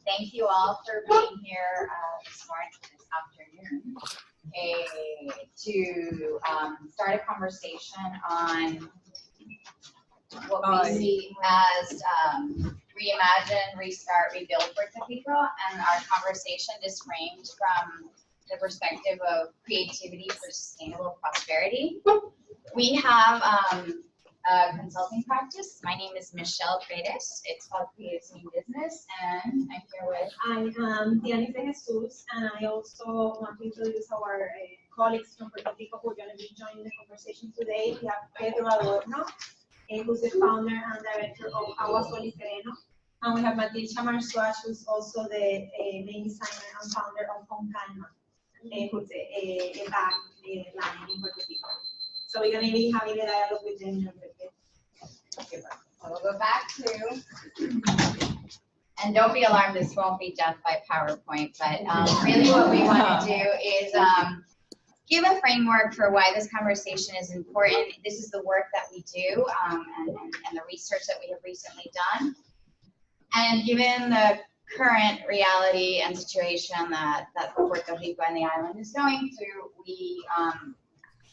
thank you all for being here this afternoon, to start a conversation on what we see as reimagine, restart, rebuild Puerto Rico, and our conversation is framed from the perspective of creativity for sustainable prosperity. We have a consulting practice. My name is Michelle Perez. It's called Creatives Mean Business, and I'm here with. I am Dyanis and Jesús, and I also want to introduce our colleagues from Puerto Rico who are going to be joining the conversation today. We have Pedro Adorno, who's the founder and director of Agua Sol y Sereno, and we have Matilsha Marxuach, who's also the main designer and founder of ConCalma, who's a bank line in Puerto Rico. So we're going to be having a dialogue with them. Okay, so we'll go back to, and don't be alarmed, this won't be death by PowerPoint, but really what we want to do is give a framework for why this conversation is important. This is the work that we do and the research that we have recently done. And given the current reality and situation that Puerto Rico and the island is going through, we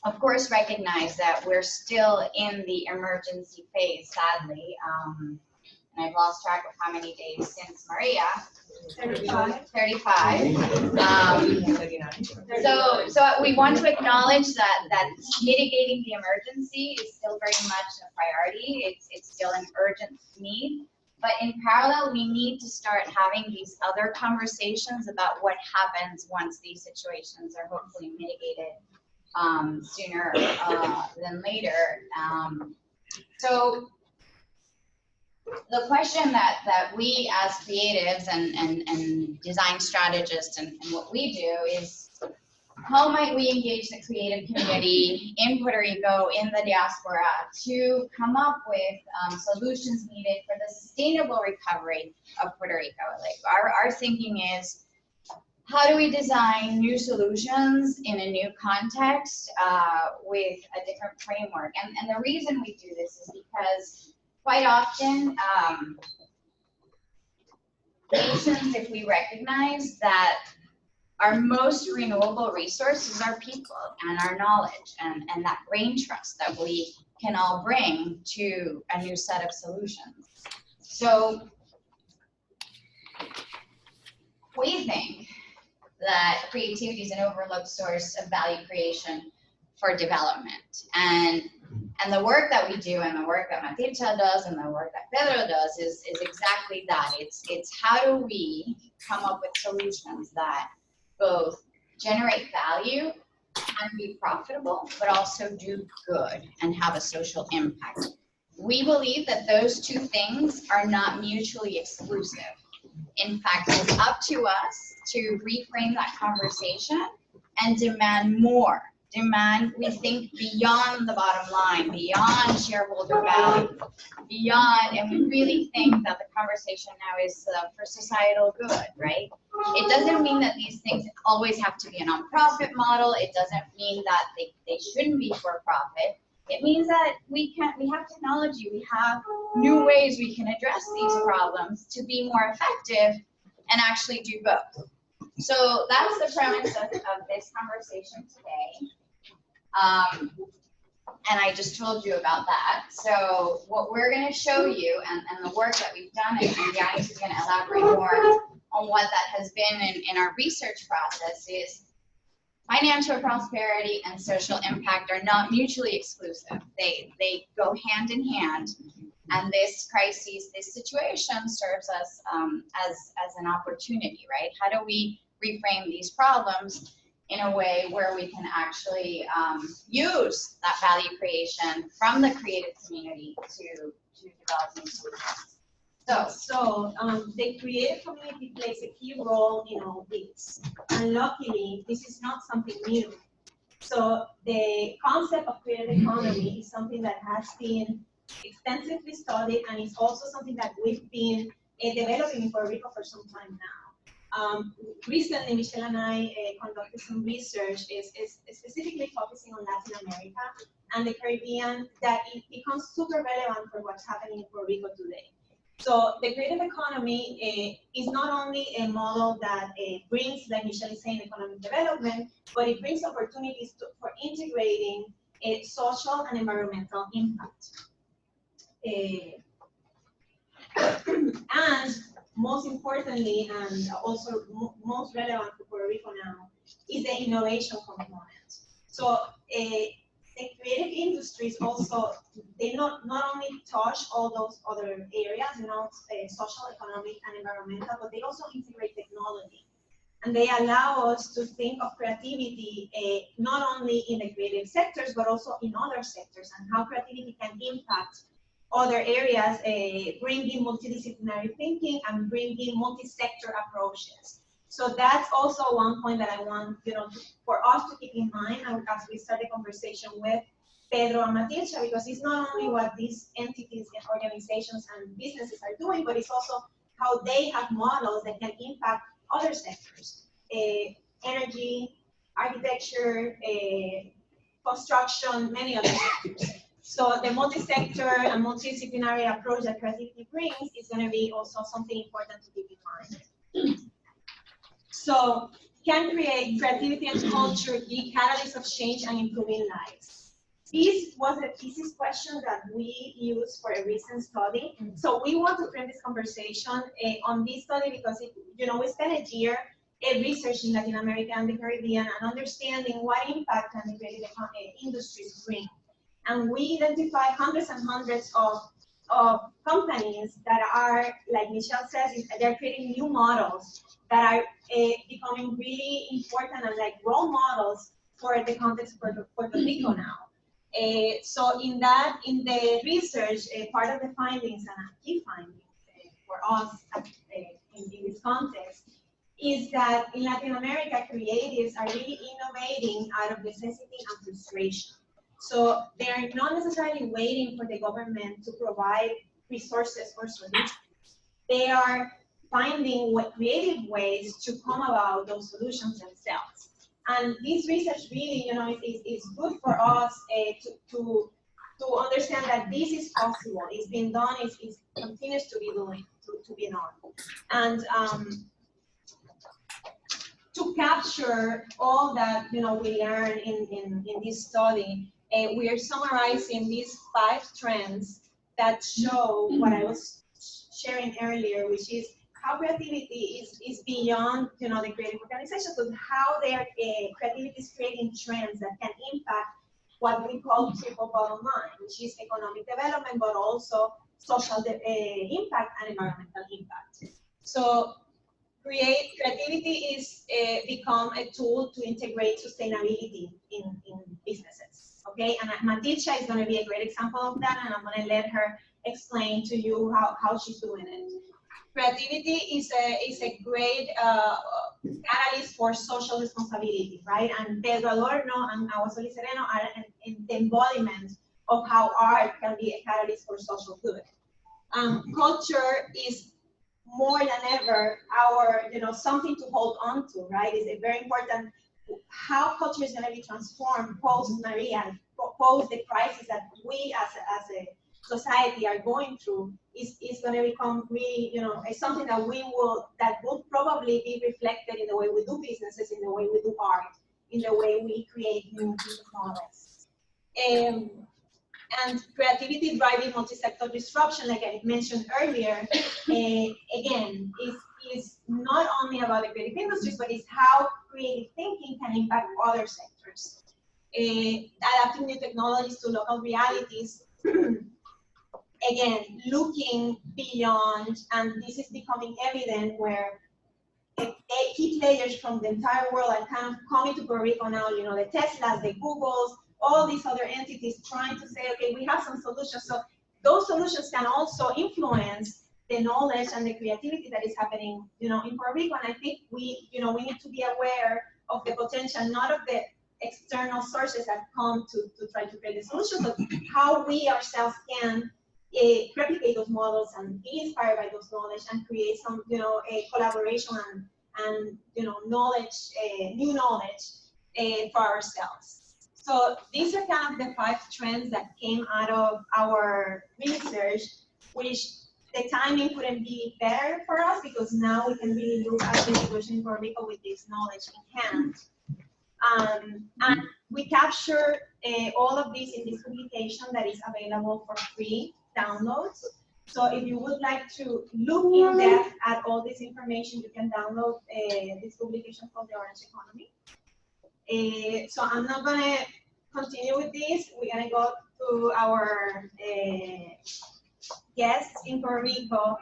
of course recognize that we're still in the emergency phase, sadly. And I've lost track of how many days since Maria. 35. So we want to acknowledge that mitigating the emergency is still very much a priority. It's still an urgent need. But in parallel, we need to start having these other conversations about what happens once these situations are hopefully mitigated sooner than later. So the question that we as creatives and design strategists and what we do is, how might we engage the creative community in Puerto Rico, in the diaspora, to come up with solutions needed for the sustainable recovery of Puerto Rico? Like our thinking is, how do we design new solutions in a new context with a different framework? And the reason we do this is because quite often, nations, if we recognize that our most renewable resource is our people and our knowledge and that brain trust that we can all bring to a new set of solutions. So we think that creativity is an overlooked source of value creation for development. And the work that we do and the work that Matilsha does and the work that Pedro does is exactly that. It's how do we come up with solutions that both generate value and be profitable, but also do good and have a social impact. We believe that those two things are not mutually exclusive. In fact, it's up to us to reframe that conversation and demand more. Demand, we think, beyond the bottom line, beyond shareholder value, beyond, and we really think that the conversation now is for societal good, right? It doesn't mean that these things always have to be a nonprofit model. It doesn't mean that they shouldn't be for profit. It means that we have technology, we have new ways we can address these problems to be more effective and actually do both. So that's the premise of this conversation today. And I just told you about that. So what we're going to show you and the work that we've done, and Dyanis is going to elaborate more on what that has been in our research process, is financial prosperity and social impact are not mutually exclusive. They go hand in hand. And this crisis, this situation serves us as an opportunity, right? How do we reframe these problems in a way where we can actually use that value creation from the creative community to develop new solutions? So the creative community plays a key role in all this. And luckily, this is not something new. So the concept of creative economy is something that has been extensively studied, and it's also something that we've been developing in Puerto Rico for some time now. Recently, Michelle and I conducted some research is specifically focusing on Latin America and the Caribbean, that it becomes super relevant for what's happening in Puerto Rico today. So the creative economy is not only a model that brings, like Michelle is saying, economic development, but it brings opportunities for integrating social and environmental impact. And most importantly, and also most relevant for Puerto Rico now, is the innovation component. So the creative industries also, they not only touch all those other areas, social, economic, and environmental, but they also integrate technology. And they allow us to think of creativity not only in the creative sectors, but also in other sectors, and how creativity can impact other areas, bringing multidisciplinary thinking and bringing multi-sector approaches. So that's also one point that I want, for us to keep in mind as we start the conversation with Pedro and Matilsha, because it's not only what these entities and organizations and businesses are doing, but it's also how they have models that can impact other sectors, energy, architecture, construction, many other sectors. So the multi-sector and multidisciplinary approach that creativity brings is going to be also something important to keep in mind. So, can creativity and culture be catalysts of change and improving lives? This was a thesis question that we used for a recent study. So we want to frame this conversation on this study because we spent a year researching Latin America and the Caribbean and understanding what impact can the creative industries bring. And we identify hundreds and hundreds of companies that are, like Michelle says, they're creating new models that are becoming really important and like role models for the context of Puerto Rico now. So in the research, part of the findings and a key finding for us in this context is that in Latin America, creatives are really innovating out of necessity and frustration. So they're not necessarily waiting for the government to provide resources or solutions. They are finding creative ways to come about those solutions themselves. And this research really, is good for us to understand that this is possible. It's been done. It continues to be done. And to capture all that we learn in this study, we are summarizing these 5 trends that show what I was sharing earlier, which is how creativity is beyond the creative organizations, but how their creativity is creating trends that can impact what we call triple bottom line, which is economic development, but also social impact and environmental impact. So creativity is become a tool to integrate sustainability in businesses. Okay, and Matilsha is going to be a great example of that, and I'm going to let her explain to you how she's doing it. Creativity is a great catalyst for social responsibility, right? And Pedro Adorno and Agua Sol y Sereno are the embodiment of how art can be a catalyst for social good. Culture is more than ever our, something to hold on to, right? It's a very important. How culture is going to be transformed post-Maria, post the crisis that we as a society are going through is going to become really, something that will probably be reflected in the way we do businesses, in the way we do art, in the way we create new business models. And creativity driving multi-sector disruption, like I mentioned earlier, again, is not only about the creative industries, but it's how creative thinking can impact other sectors. Adapting new technologies to local realities, again, looking beyond, and this is becoming evident where key players from the entire world are kind of coming to Puerto Rico now, the Teslas, the Googles, all these other entities trying to say, okay, we have some solutions. So those solutions can also influence the knowledge and the creativity that is happening, in Puerto Rico. And I think we need to be aware of the potential, not of the external sources that come to try to create the solutions, but how we ourselves can replicate those models and be inspired by those knowledge and create some, a collaboration and knowledge, new knowledge for ourselves. So these are kind of the 5 trends that came out of our research, which the timing couldn't be better for us because now we can really look at the situation in Puerto Rico with this knowledge in hand. And we capture all of this in this publication that is available for free downloads. So if you would like to look in depth at all this information, you can download this publication called The Orange Economy. So I'm not going to continue with this. We're going to go to our guests in Puerto Rico.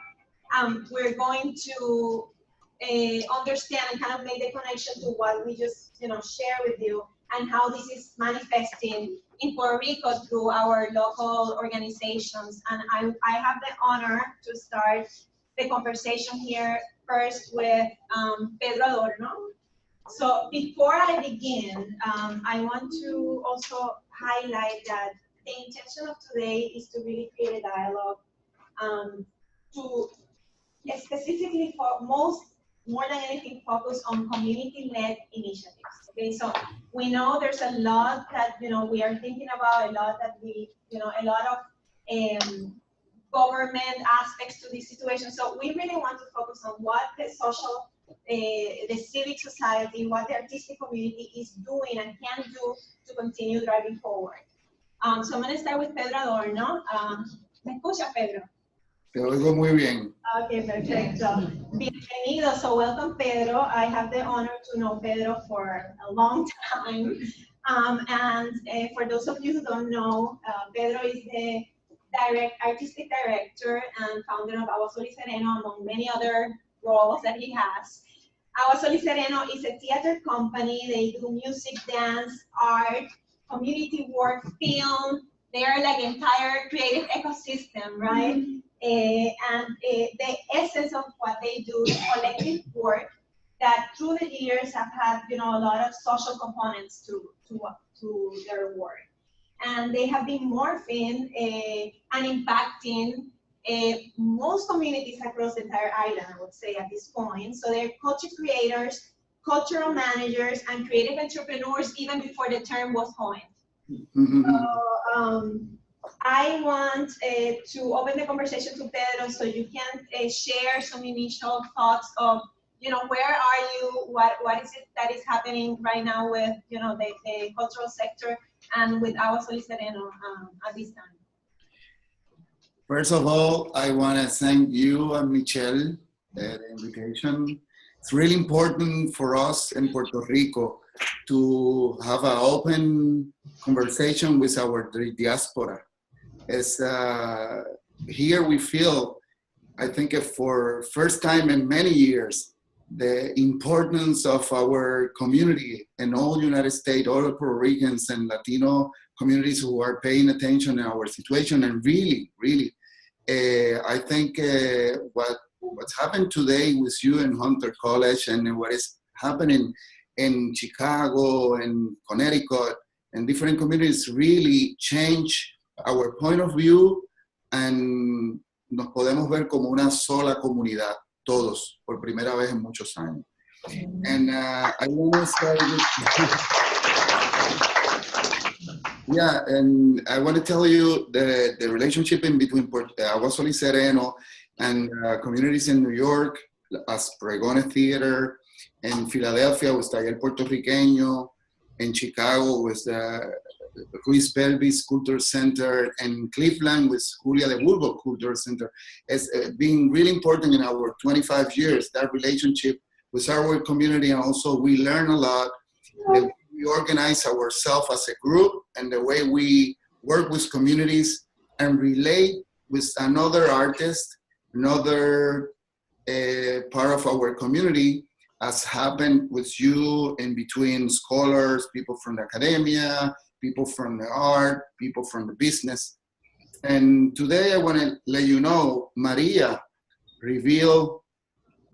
We're going to understand and kind of make the connection to what we just share with you and how this is manifesting in Puerto Rico through our local organizations. And I have the honor to start the conversation here first with Pedro Adorno. So before I begin, I want to also highlight that the intention of today is to really create a dialogue to specifically more than anything focus on community-led initiatives. Okay, so we know there's a lot that we are thinking about, a lot that a lot of government aspects to this situation. So we really want to focus on what the social, the civic society, what the artistic community is doing and can do to continue driving forward. So I'm going to start with Pedro Adorno. ¿Me escucha, Pedro? Te oigo muy bien. Okay, perfecto. Bienvenido. So welcome, Pedro. I have the honor to know Pedro for a long time. And for those of you who don't know, Pedro is the artistic director and founder of Agua Sol y Sereno, among many other roles that he has. Agua Sol y Sereno is a theater company. They do music, dance, art, community work, film. They are like entire creative ecosystem, right? And the essence of what they do is collective work that through the years have had a lot of social components to their work. And they have been morphing and impacting most communities across the entire island, I would say, at this point. So they're culture creators, cultural managers, and creative entrepreneurs even before the term was coined. Mm-hmm. So I want to open the conversation to Pedro so you can share some initial thoughts of, where are you, what is it that is happening right now with, the cultural sector and with Agua Sol y Sereno at this time. First of all, I want to thank you and Michelle for the invitation. It's really important for us in Puerto Rico to have an open conversation with our diaspora. As here we feel, I think for first time in many years, the importance of our community in all United States, all Puerto Ricans and Latino communities who are paying attention to our situation. And really, I think what's happened today with you in Hunter College and what is happening in Chicago and Connecticut and different communities really change our point of view, and nos podemos ver como una sola comunidad, todos, por primera vez en muchos años. And I want to start with, and I want to tell you the relationship in between Agua Sol y Sereno and communities in New York, as Pregones Theater, in Philadelphia with Taller Puertorriqueño, in Chicago with Ruiz Belvis Culture Center, and Cleveland with Julia de Burgos Culture Center. It's been really important in our 25 years, that relationship with our community. And also we learn a lot, the way we organize ourselves as a group and the way we work with communities and relate with another artist, another part of our community, as happened with you in between scholars, people from the academia, people from the art, people from the business. And today I want to let you know, Maria revealed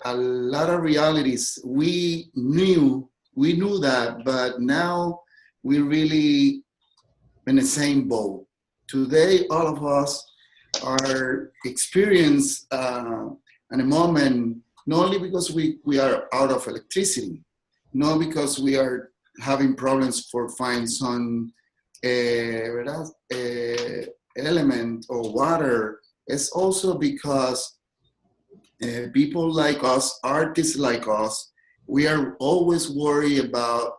a lot of realities. We knew that, but now we're really in the same boat. Today, all of us are experiencing a moment, not only because we are out of electricity, not because we are having problems for find some element or water it's also because people like us, artists like us, we are always worried about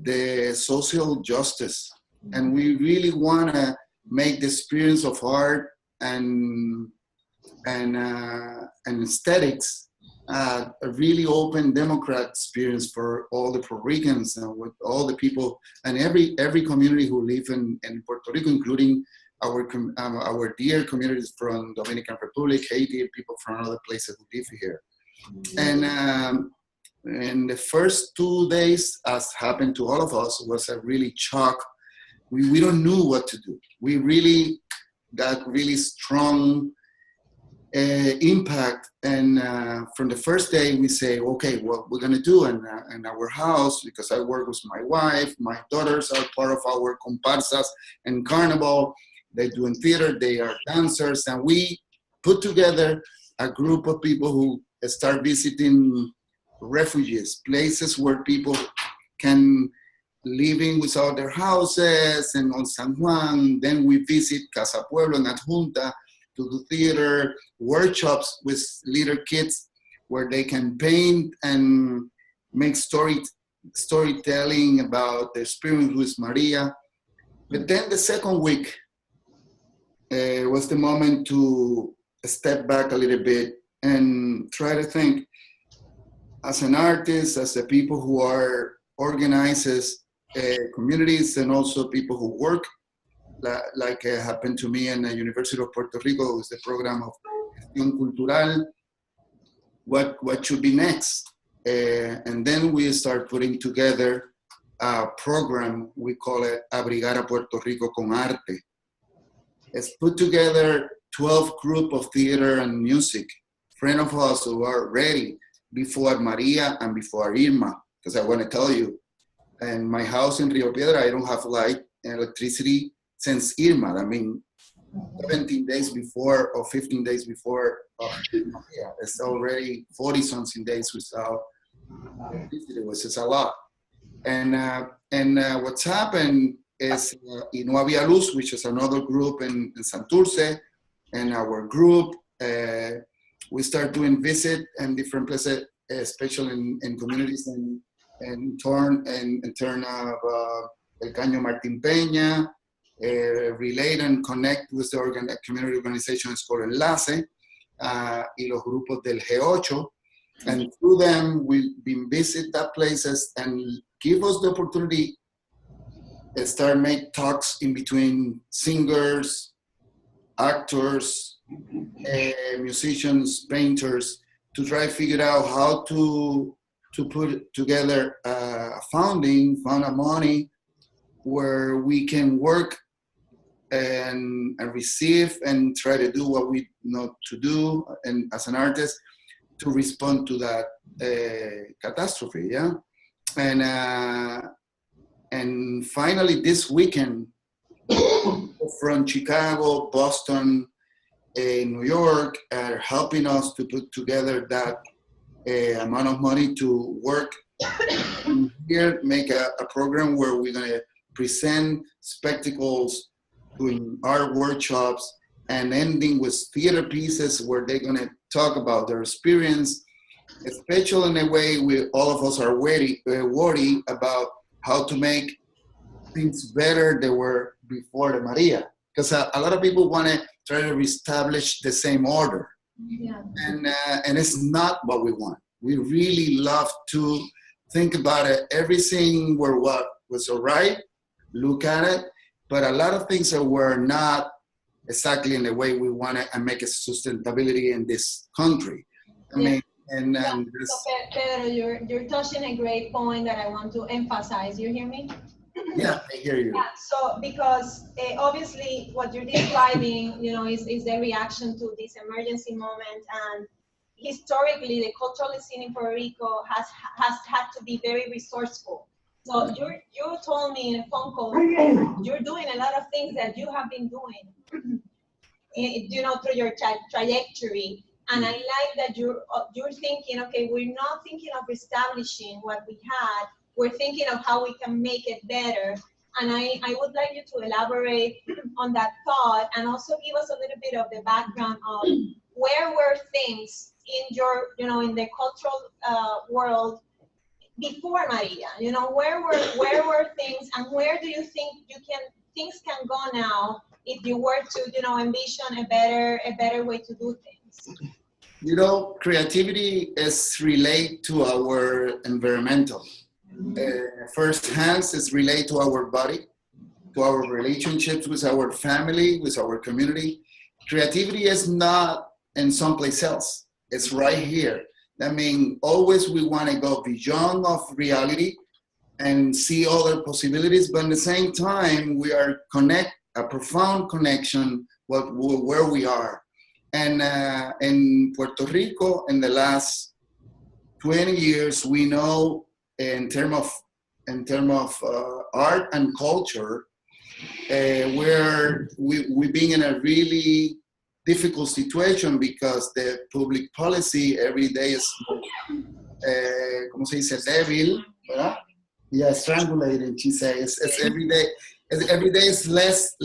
the social justice. And we really want to make the experience of art and aesthetics a really open democrat experience for all the Puerto Ricans and with all the people and every community who live in Puerto Rico, including our dear communities from Dominican Republic, Haiti, people from other places who live here. And the first 2 days, as happened to all of us, was a really shock. We don't know what to do. We really got really strong impact. And from the first day, we say, okay, what we're gonna do in our house, because I work with my wife, my daughters are part of our comparsas and carnival. They do in theater, they are dancers, and we put together a group of people who start visiting refugees, places where people can living without their houses, and on San Juan. Then we visit Casa Pueblo and Adjunta to do theater, workshops with little kids where they can paint and make storytelling about the experience with Maria. But then the second week was the moment to step back a little bit and try to think, as an artist, as the people who are organizers, communities, and also people who work, like happened to me in the University of Puerto Rico with the program of Gestión Cultural, what should be next? And then we start putting together a program, we call it Abrigar a Puerto Rico con Arte. It's put together 12 group of theater and music, friends of us who are ready before Maria and before Irma, because I want to tell you, in my house in Rio Piedra, I don't have light and electricity since Irma. I mean, 17 days before or 15 days before Maria. It's already 40-something days without electricity, which is a lot. And what's happened is in No Había Luz, which is another group in Santurce, and our group, we start doing visit in different places, especially in communities in turn of El Caño Martín Peña, relate and connect with the community organization is called Enlace, y los grupos del G8. And through them, we've been visit that places and give us the opportunity to start make talks in between singers, actors, musicians, painters, to try to figure out how to put together a fund a money where we can work and receive and try to do what we know to do, and as an artist, to respond to that catastrophe, yeah? And finally this weekend, from Chicago, Boston, New York are helping us to put together that amount of money to work here, make a program where we're gonna present spectacles, doing art workshops, and ending with theater pieces where they're gonna talk about their experience, especially in a way where all of us are worried about how to make things better than were before the Maria. Because a lot of people want to try to reestablish the same order. Yeah. And it's not what we want. We really love to think about it. Everything were what was all right, look at it, but a lot of things that were not exactly in the way we want it and make a sustainability in this country. I mean, so Pedro, you're touching a great point that I want to emphasize. You hear me? Yeah, I hear you. Yeah, so because obviously what you're describing, is the reaction to this emergency moment, and historically the cultural scene in Puerto Rico has had to be very resourceful. So you told me in a phone call, you're doing a lot of things that you have been doing, through your trajectory. And I like that you're thinking, okay, we're not thinking of establishing what we had, we're thinking of how we can make it better. And I would like you to elaborate on that thought and also give us a little bit of the background of where were things in your, in the cultural world before Maria. Where were things, and where do you think things can go now if you were to, envision a better way to do things? Creativity is related to our environmental. First hands is related to our body, to our relationships with our family, with our community. Creativity is not in someplace else. It's right here. I mean, always we want to go beyond of reality and see other possibilities, but at the same time, we are a profound connection with where we are. And in Puerto Rico, in the last 20 years, we know in terms of art and culture, we've been in a really difficult situation because the public policy every day is, ¿cómo se dice? Débil, ¿verdad? Yeah, strangulating, she says. It's every day is less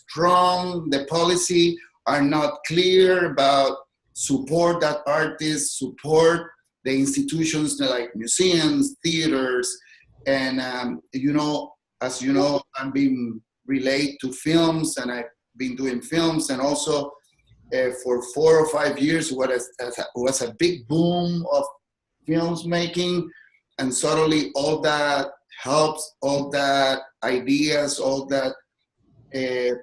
strong. The policy are not clear about support that artists, support the institutions like museums, theaters, and as you know, I've been related to films, and I've been doing films, and also for 4 or 5 years was a big boom of films making, and suddenly all that helps, all that ideas, all that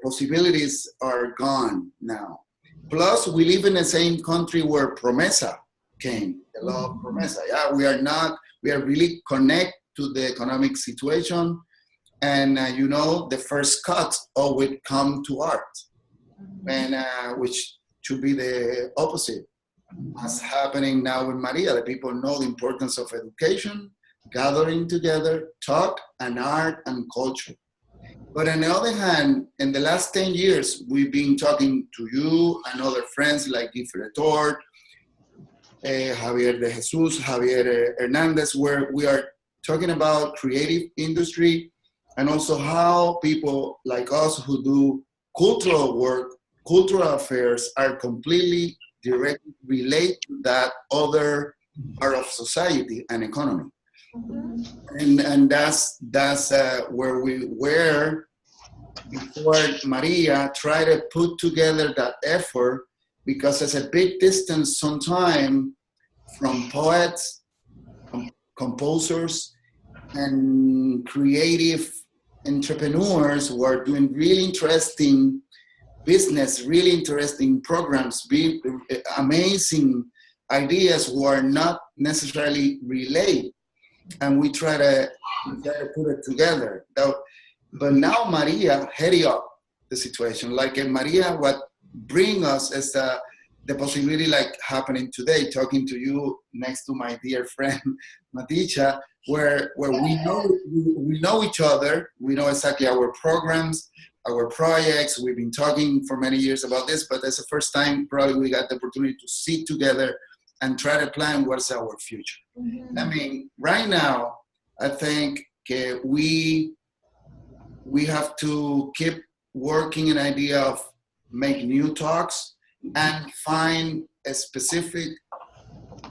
possibilities are gone now. Plus, we live in the same country where PROMESA came, the law of PROMESA. Yeah, we are really connected to the economic situation, and the first cuts always come to art, and which should be the opposite. What's happening now with Maria? The people know the importance of education, gathering together, talk, and art and culture. But on the other hand, in the last 10 years, we've been talking to you and other friends like Moderator, Javier de Jesús, Javier Hernandez, where we are talking about creative industry and also how people like us who do cultural work, cultural affairs are completely directly related to that other part of society and economy. And that's where we were before Maria tried to put together that effort, because there's a big distance sometimes from poets, composers, and creative entrepreneurs who are doing really interesting business, really interesting programs, amazing ideas who are not necessarily related. And we try to put it together. But now Maria heading up the situation. Like in Maria, what brings us is the possibility like happening today, talking to you next to my dear friend Matilsha, where we know each other, we know exactly our programs, our projects. We've been talking for many years about this, but that's the first time probably we got the opportunity to sit together and try to plan what's our future. Mm-hmm. I mean, right now, I think we have to keep working an idea of make new talks and find a specific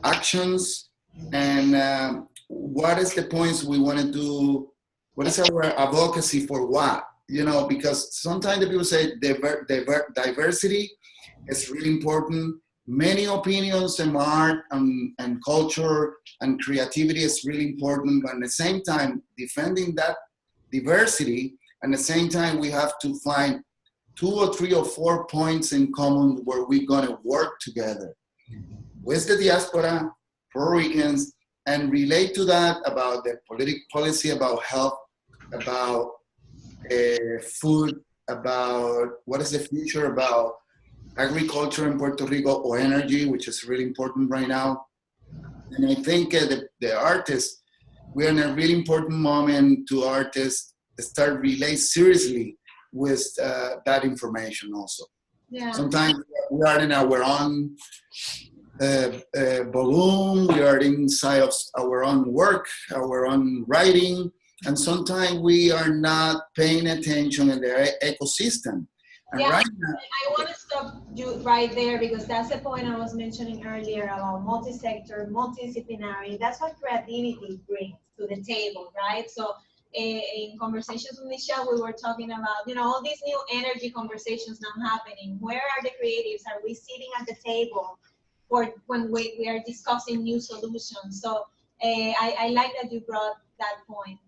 actions and what is the points we want to do, what is our advocacy for what, because sometimes the people say diversity is really important. Many opinions in art and culture and creativity is really important, but at the same time, defending that diversity, and at the same time, we have to find 2 or 3 or 4 points in common where we're going to work together with the diaspora, Puerto Ricans, and relate to that about the policy, about health, about food, about what is the future, about agriculture in Puerto Rico or energy, which is really important right now. And I think the artists, we're in a really important moment to artists start relate seriously with that information also. Yeah. Sometimes we are in our own balloon, we are inside of our own work, our own writing, And sometimes we are not paying attention in the ecosystem. And yeah, right now, I want to stop you right there because that's the point I was mentioning earlier about multi-sector, multidisciplinary. That's what creativity brings to the table, right? So in conversations with Michelle, we were talking about, all these new energy conversations now happening. Where are the creatives? Are we sitting at the table for when we are discussing new solutions? So I like that you brought that point.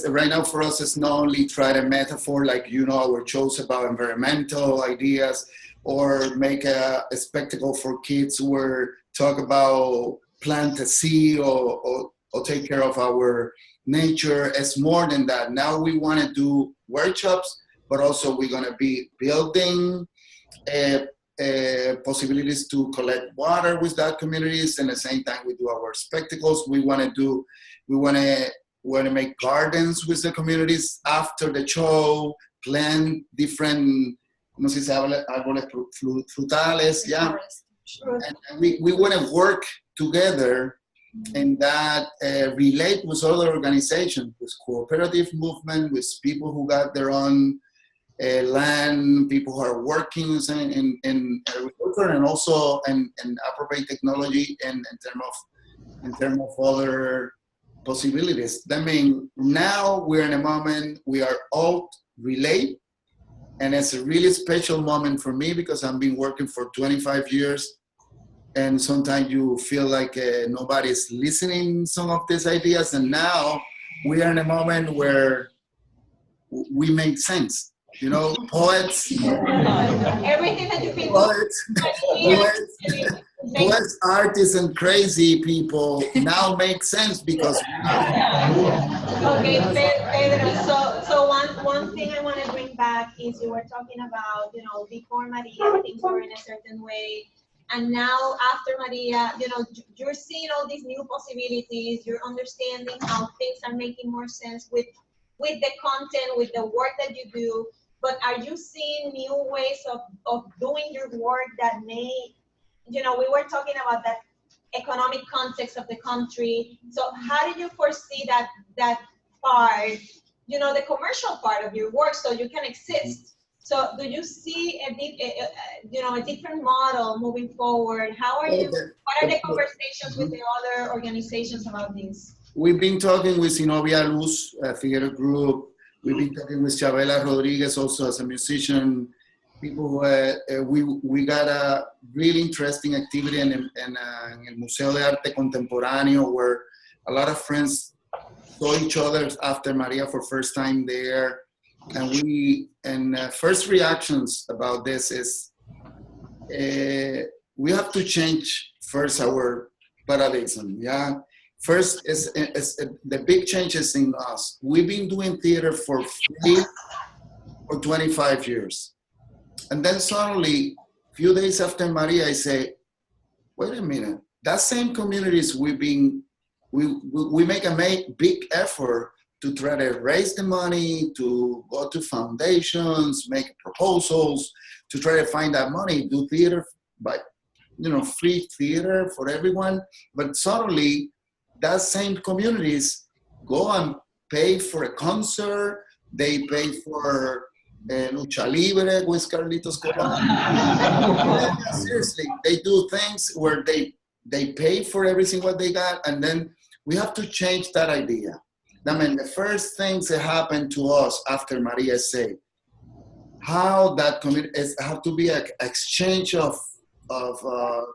Right now for us, it's not only try to metaphor like, our shows about environmental ideas or make a spectacle for kids where talk about plant a seed or take care of our nature. It's more than that. Now we want to do workshops, but also we're going to be building possibilities to collect water with that communities. And at the same time, we do our spectacles. We want to make gardens with the communities after the show, plant different, ¿cómo se dice? Árboles frutales, yeah. And we want to work together and that relate with other organizations, with cooperative movement, with people who got their own land, people who are working in agriculture and also in appropriate technology and in terms of other possibilities. I mean, now we're in a moment we are all relate, and it's a really special moment for me because I've been working for 25 years. And sometimes you feel like nobody's listening some of these ideas. And now we are in a moment where we make sense. Poets. Everything that you've been poets, artists, and crazy people now make sense because. Okay, Pedro. So one thing I want to bring back is you were talking about, before Maria, things were in a certain way. And now after Maria, you're seeing all these new possibilities, you're understanding how things are making more sense with the content, with the work that you do. But are you seeing new ways of doing your work that may, we were talking about that economic context of the country. So how do you foresee that part, the commercial part of your work so you can exist? So do you see a different model moving forward? What are the conversations with the other organizations about this? We've been talking with Sinovia Luz, a theater group. We've been talking with Chabela Rodriguez also as a musician. People who we got a really interesting activity in el Museo de Arte Contemporáneo where a lot of friends saw each other after Maria for first time there. And first reactions about this is we have to change first our paradigm. Yeah, first is the big changes in us. We've been doing theater for free for 25 years, and then suddenly, a few days after Maria, I say, "Wait a minute! That same communities we make a big effort." To try to raise the money, to go to foundations, make proposals, to try to find that money, do theater, but free theater for everyone. But suddenly, that same communities go and pay for a concert. They pay for lucha libre with Carlitos Colon. Seriously, they do things where they pay for everything what they got, and then we have to change that idea. I mean, the first things that happened to us after Maria said, how that community have to be an exchange of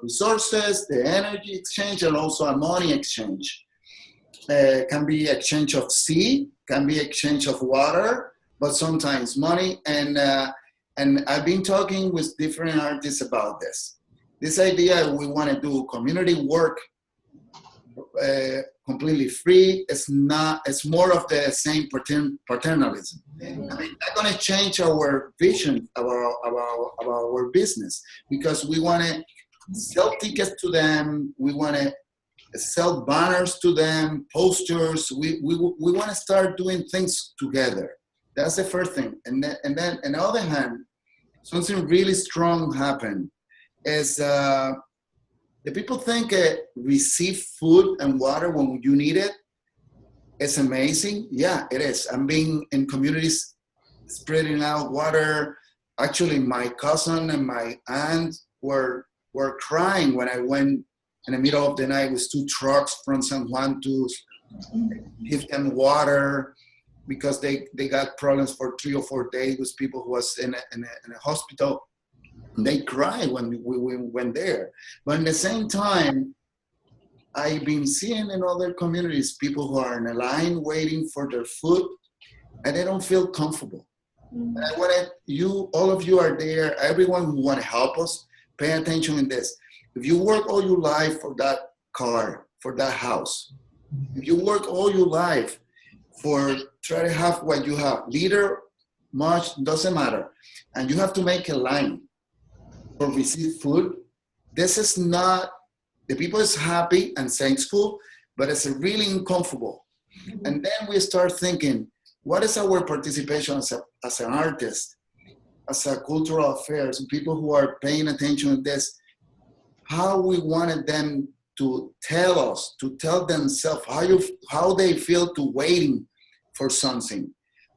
resources, the energy exchange, and also a money exchange. Can be exchange of seed, can be exchange of water, but sometimes money. And I've been talking with different artists about this. This idea we want to do community work. Completely free. It's more of the same paternalism. I mean, that's going to change our vision about our business because we want to sell tickets to them. We want to sell banners to them, posters. We want to start doing things together. That's the first thing. And then on the other hand, something really strong happened is the people think receive food and water when you need it. It's amazing. Yeah, it is. I'm being in communities spreading out water. Actually, my cousin and my aunt were crying when I went in the middle of the night with 2 trucks from San Juan to give them water because they got problems for 3 or 4 days with people who was in a hospital. They cried when we went there. But at the same time, I've been seeing in other communities people who are in a line waiting for their food and they don't feel comfortable. And I wanted you, all of you are there, everyone who want to help us, pay attention in this. If you work all your life for that car, for that house, if you work all your life for try to have what you have, little, much, doesn't matter, and you have to make a line for receive food, this is not, the people is happy and thankful, but it's really uncomfortable. And then we start thinking, what is our participation as an artist, as a cultural affairs, people who are paying attention to this, how we wanted them to tell us, to tell themselves how they feel to waiting for something.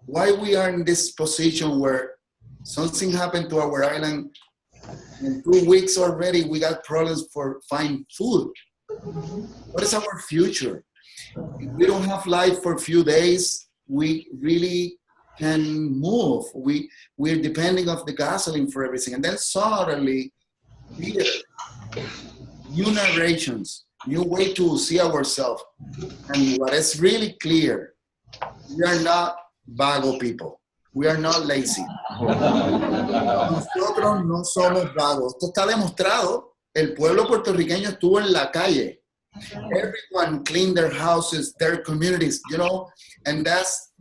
Why we are in this position where something happened to our island, in 2 weeks already we got problems for finding food. What is our future? If we don't have light for a few days, we really can move. We're depending on the gasoline for everything. And then suddenly, here, new narrations, new way to see ourselves. And what is really clear, we are not vago people. We are not lazy. Nosotros no somos vagos. Esto está demostrado. El pueblo puertorriqueño estuvo en la calle. Everyone cleaned their houses, their communities, you know, and that's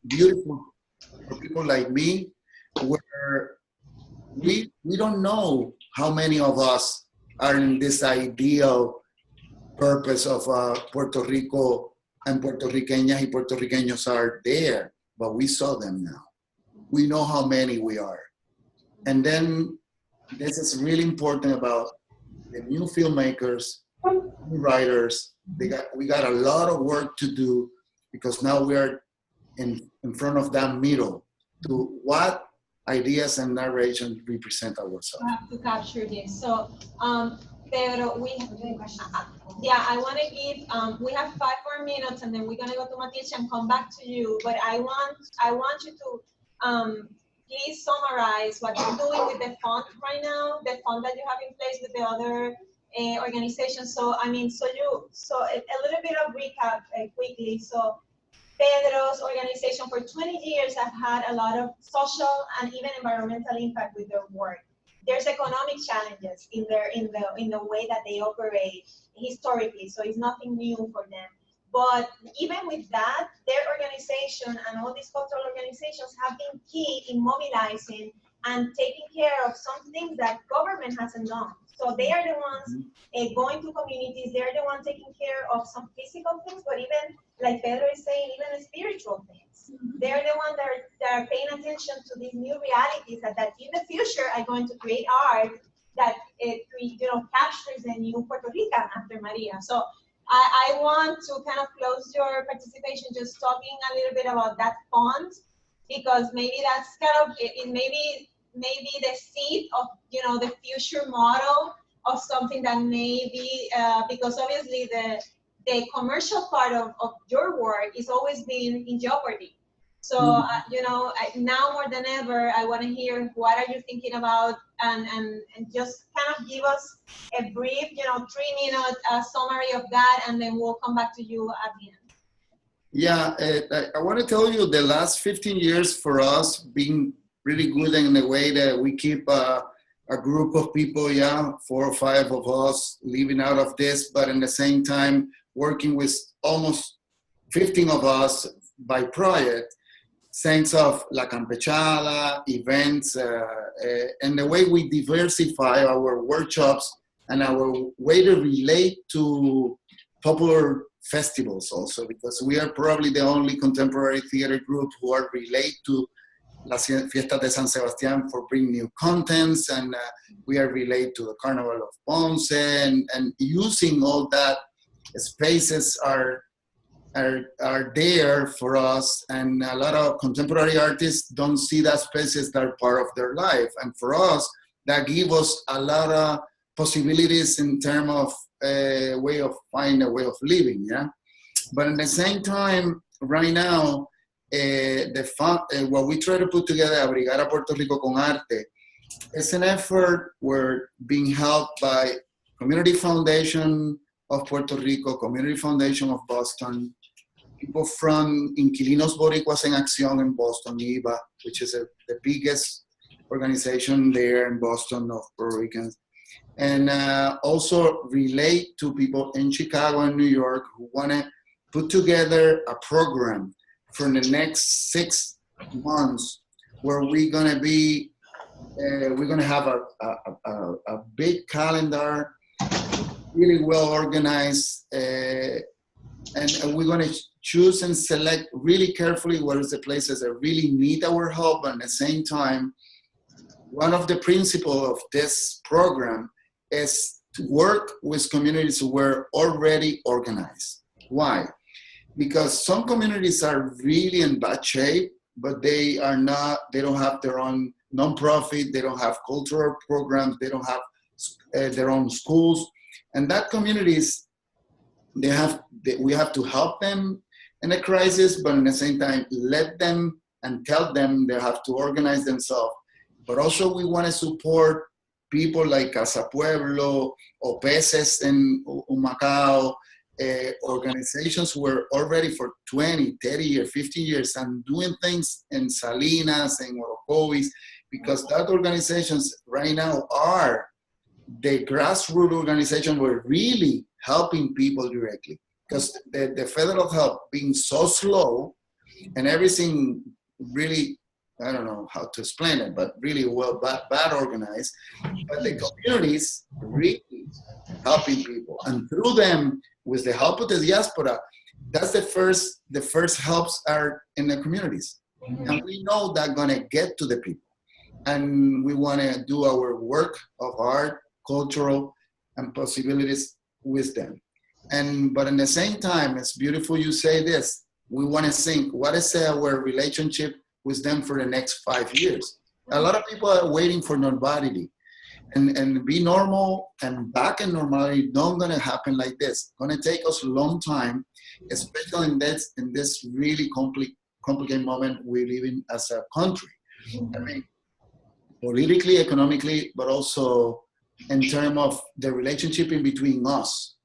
beautiful for people like me, where we don't know how many of us are in this ideal purpose of Puerto Rico, and Puertorriqueñas y Puertorriqueños are there, but we saw them now. We know how many we are. And then this is really important about the new filmmakers, new writers. We got a lot of work to do because now we are in front of that middle to what ideas and narration represent ourselves. We have to capture this. So, Pedro, we have a question. Yeah, I want to give. We have 5 more minutes, and then we're gonna go to Matilsha and come back to you. But I want you to please summarize what you're doing with the fund right now, the fund that you have in place with the other organizations. So I mean, so a little bit of recap quickly. So Pedro's organization for 20 years have had a lot of social and even environmental impact with their work. There's economic challenges in the way that they operate historically, so it's nothing new for them. But even with that, their organization and all these cultural organizations have been key in mobilizing and taking care of some things that government hasn't done. So they are the ones going to communities, they're the ones taking care of some physical things, but even, like Pedro is saying, even the spiritual things. They're the ones that are paying attention to these new realities that in the future are going to create art that captures the new Puerto Rican after Maria. So I want to kind of close your participation just talking a little bit about that fund, because maybe that's kind of maybe the seed of the future model of something that maybe because obviously the commercial part of your work is always been in jeopardy. So now more than ever, I want to hear what are you thinking about, and just kind of give us a brief 3-minute summary of that, and then we'll come back to you at the end. Yeah, I want to tell you the last 15 years for us being really good in the way that we keep a group of people, 4 or 5 of us living out of this, but in the same time working with almost 15 of us by project, thanks of La Campechada, events, and the way we diversify our workshops and our way to relate to popular festivals also, because we are probably the only contemporary theater group who are related to Las Fiestas de San Sebastián for bringing new contents, and we are related to the Carnival of Ponce, and using all that spaces are are there for us, and a lot of contemporary artists don't see that spaces that are part of their life. And for us, that gives us a lot of possibilities in terms of a way of finding a way of living, yeah? But at the same time, right now, what we try to put together, Abrigar a Puerto Rico con Arte, is an effort we're being helped by Community Foundation of Puerto Rico, Community Foundation of Boston, people from Inquilinos Boricuas en Acción in Boston, IBA, which is the biggest organization there in Boston of Puerto Ricans, and also relate to people in Chicago and New York who want to put together a program for the next 6 months where we're going to have a big calendar, really well organized, and we're going to choose and select really carefully what is the places that really need our help. And at the same time, one of the principles of this program is to work with communities who were already organized. Why? Because some communities are really in bad shape, but they don't have their own nonprofit, they don't have cultural programs, they don't have their own schools. And that communities, we have to help them in a crisis, but at the same time, let them and tell them they have to organize themselves. But also we want to support people like Casa Pueblo or Peces in Humacao, organizations who were already for 20, 30 years, 50 years and doing things in Salinas and Orocovis, because that organizations right now are the grassroots organization were really helping people directly. Because the federal help being so slow and everything really, I don't know how to explain it, but really well, bad organized. But the communities really helping people. And through them, with the help of the diaspora, that's the first helps are in the communities. And we know that's gonna get to the people. And we wanna do our work of art, cultural, and possibilities with them. But at the same time, it's beautiful you say this, we wanna think, what is our relationship with them for the next 5 years? A lot of people are waiting for normality. And be normal and back in normality not gonna happen like this. It's gonna take us a long time, especially in this really complicated moment we live in as a country. I mean, politically, economically, but also in terms of the relationship in between us,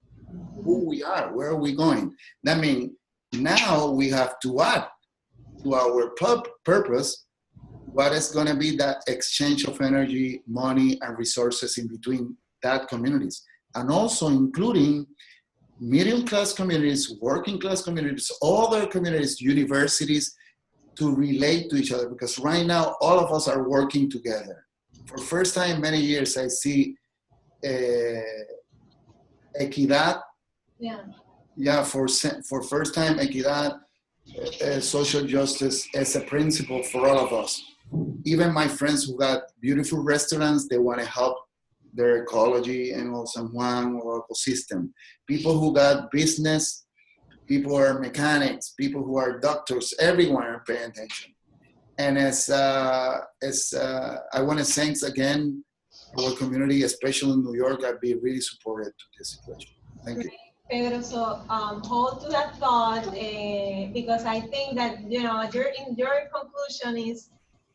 who we are, where are we going. That means now we have to add to our purpose what is going to be that exchange of energy, money, and resources in between that communities. And also including middle-class communities, working-class communities, other communities, universities, to relate to each other. Because right now, all of us are working together. For the first time in many years, I see equidad. Yeah, for first time, equidad, social justice as a principle for all of us. Even my friends who got beautiful restaurants, they want to help their ecology and San Juan or ecosystem. People who got business, people who are mechanics, people who are doctors, everyone are paying attention. And as I want to thank again our community, especially in New York, I'd be really supportive to this situation. Thank you. Pedro, so hold to that thought because I think that your conclusion is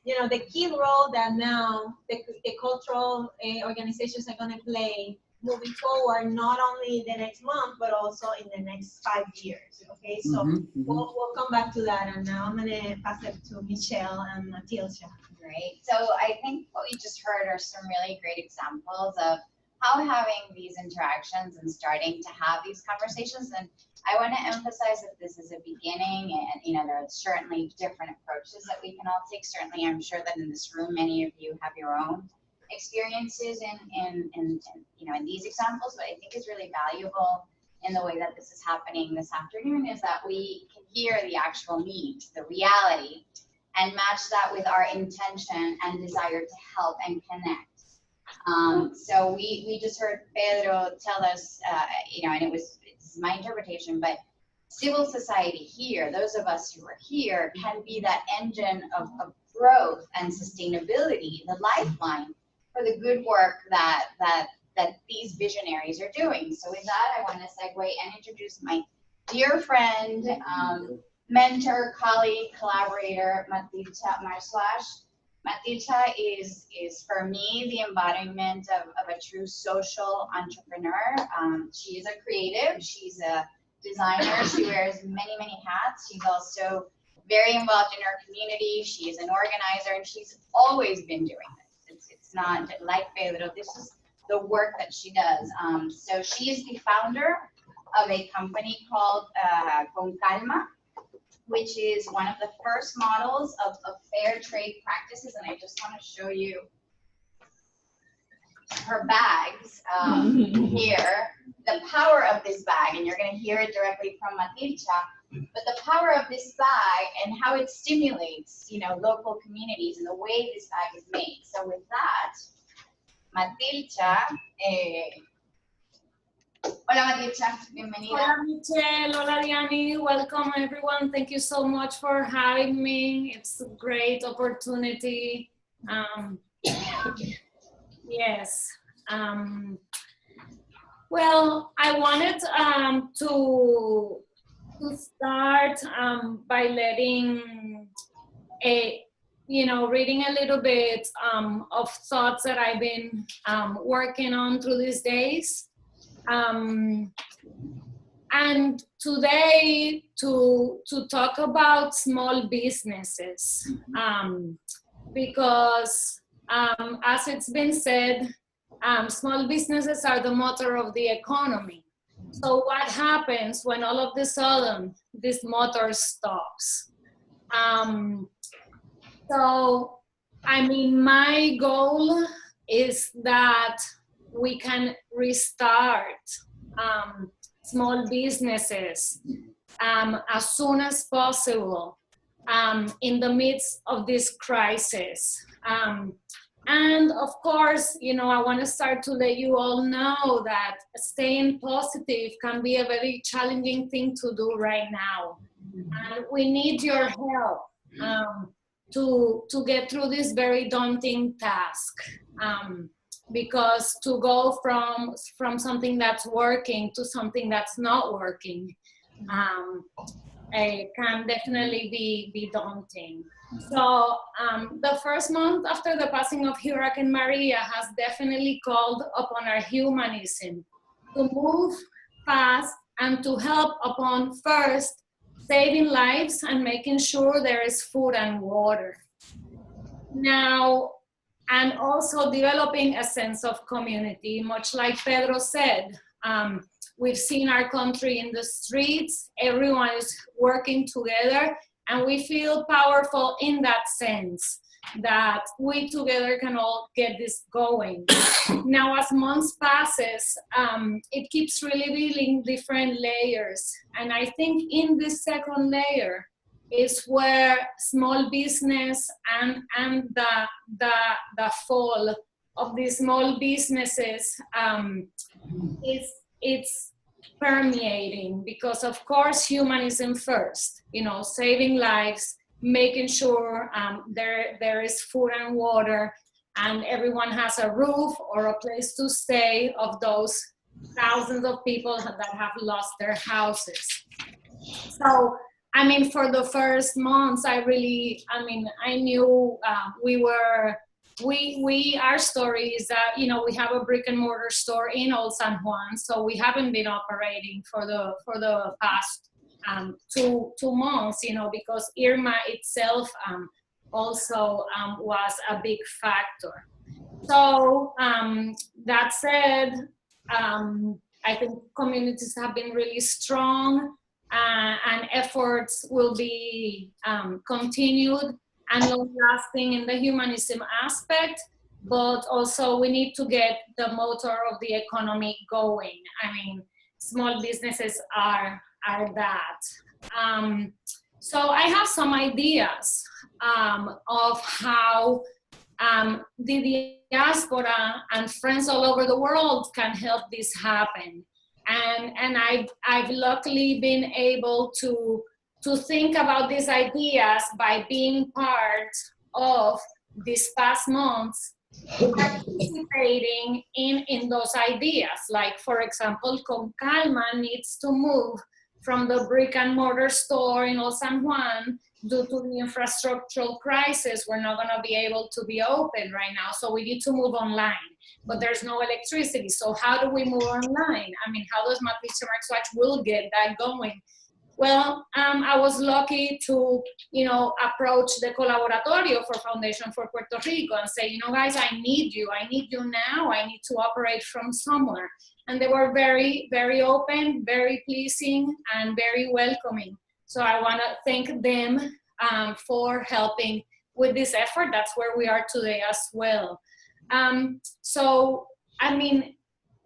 the key role that now the cultural organizations are going to play moving forward, not only the next month but also in the next 5 years. Okay, so we'll come back to that, and now I'm going to pass it to Michelle and Matilsha. Great. So I think what we just heard are some really great examples of how having these interactions and starting to have these conversations, and I want to emphasize that this is a beginning, and there are certainly different approaches that we can all take. Certainly, I'm sure that in this room, many of you have your own experiences in these examples. But I think is really valuable in the way that this is happening this afternoon is that we can hear the actual needs, the reality, and match that with our intention and desire to help and connect. So we just heard Pedro tell us, and it's my interpretation, but civil society here, those of us who are here, can be that engine of growth and sustainability, the lifeline for the good work that these visionaries are doing. So with that, I want to segue and introduce my dear friend, mentor, colleague, collaborator, Matilsha Marxuach. Matilsha is for me the embodiment of a true social entrepreneur. She is a creative, she's a designer, she wears many, many hats. She's also very involved in her community. She is an organizer, and she's always been doing this. It's not like Pedro, this is the work that she does. So she is the founder of a company called ConCalma, which is one of the first models of fair trade practices. And I just want to show you her bags here, the power of this bag, and you're going to hear it directly from Matilsha, but the power of this bag and how it stimulates, local communities and the way this bag is made. So with that, Matilsha, hola Matilsha, bienvenida. Hola Michelle, hola Dyanis, welcome everyone. Thank you so much for having me. It's a great opportunity. Yes. Well, I wanted to start by letting reading a little bit of thoughts that I've been working on through these days. And today to talk about small businesses, because as it's been said, small businesses are the motor of the economy. So what happens when all of a sudden this motor stops? So, my goal is that we can restart small businesses as soon as possible in the midst of this crisis. And of course, I want to start to let you all know that staying positive can be a very challenging thing to do right now. And we need your help to get through this very daunting task. Because to go from something that's working to something that's not working can definitely be daunting. So the first month after the passing of Hurricane Maria has definitely called upon our humanism to move fast and to help upon first saving lives and making sure there is food and water. Now, and also developing a sense of community, much like Pedro said. We've seen our country in the streets, everyone is working together, and we feel powerful in that sense, that we together can all get this going. Now, as months passes, it keeps revealing different layers. And I think in this second layer is where small business and the fall of these small businesses it's permeating, because of course humanism first, saving lives, making sure there is food and water, and everyone has a roof or a place to stay of those thousands of people that have lost their houses. So, for the first months, I knew our story is that, we have a brick and mortar store in Old San Juan, so we haven't been operating for the past 2 months, because Irma itself also was a big factor. So that said, I think communities have been really strong, and efforts will be continued and long-lasting in the humanism aspect, but also we need to get the motor of the economy going. Small businesses are that. So I have some ideas of how the diaspora and friends all over the world can help this happen. And I've luckily been able to think about these ideas by being part of these past months, participating in those ideas. Like, for example, ConCalma needs to move from the brick and mortar store in Old San Juan due to the infrastructural crisis. We're not gonna be able to be open right now, so we need to move online. But there's no electricity, so how do we move online? I mean, how does Matilsha Marxuach will get that going? Well, I was lucky to, approach the Colaboratorio for Foundation for Puerto Rico and say, guys, I need you now, I need to operate from somewhere. And they were very, very open, very pleasing, and very welcoming. So I want to thank them for helping with this effort. That's where we are today as well. So, I mean,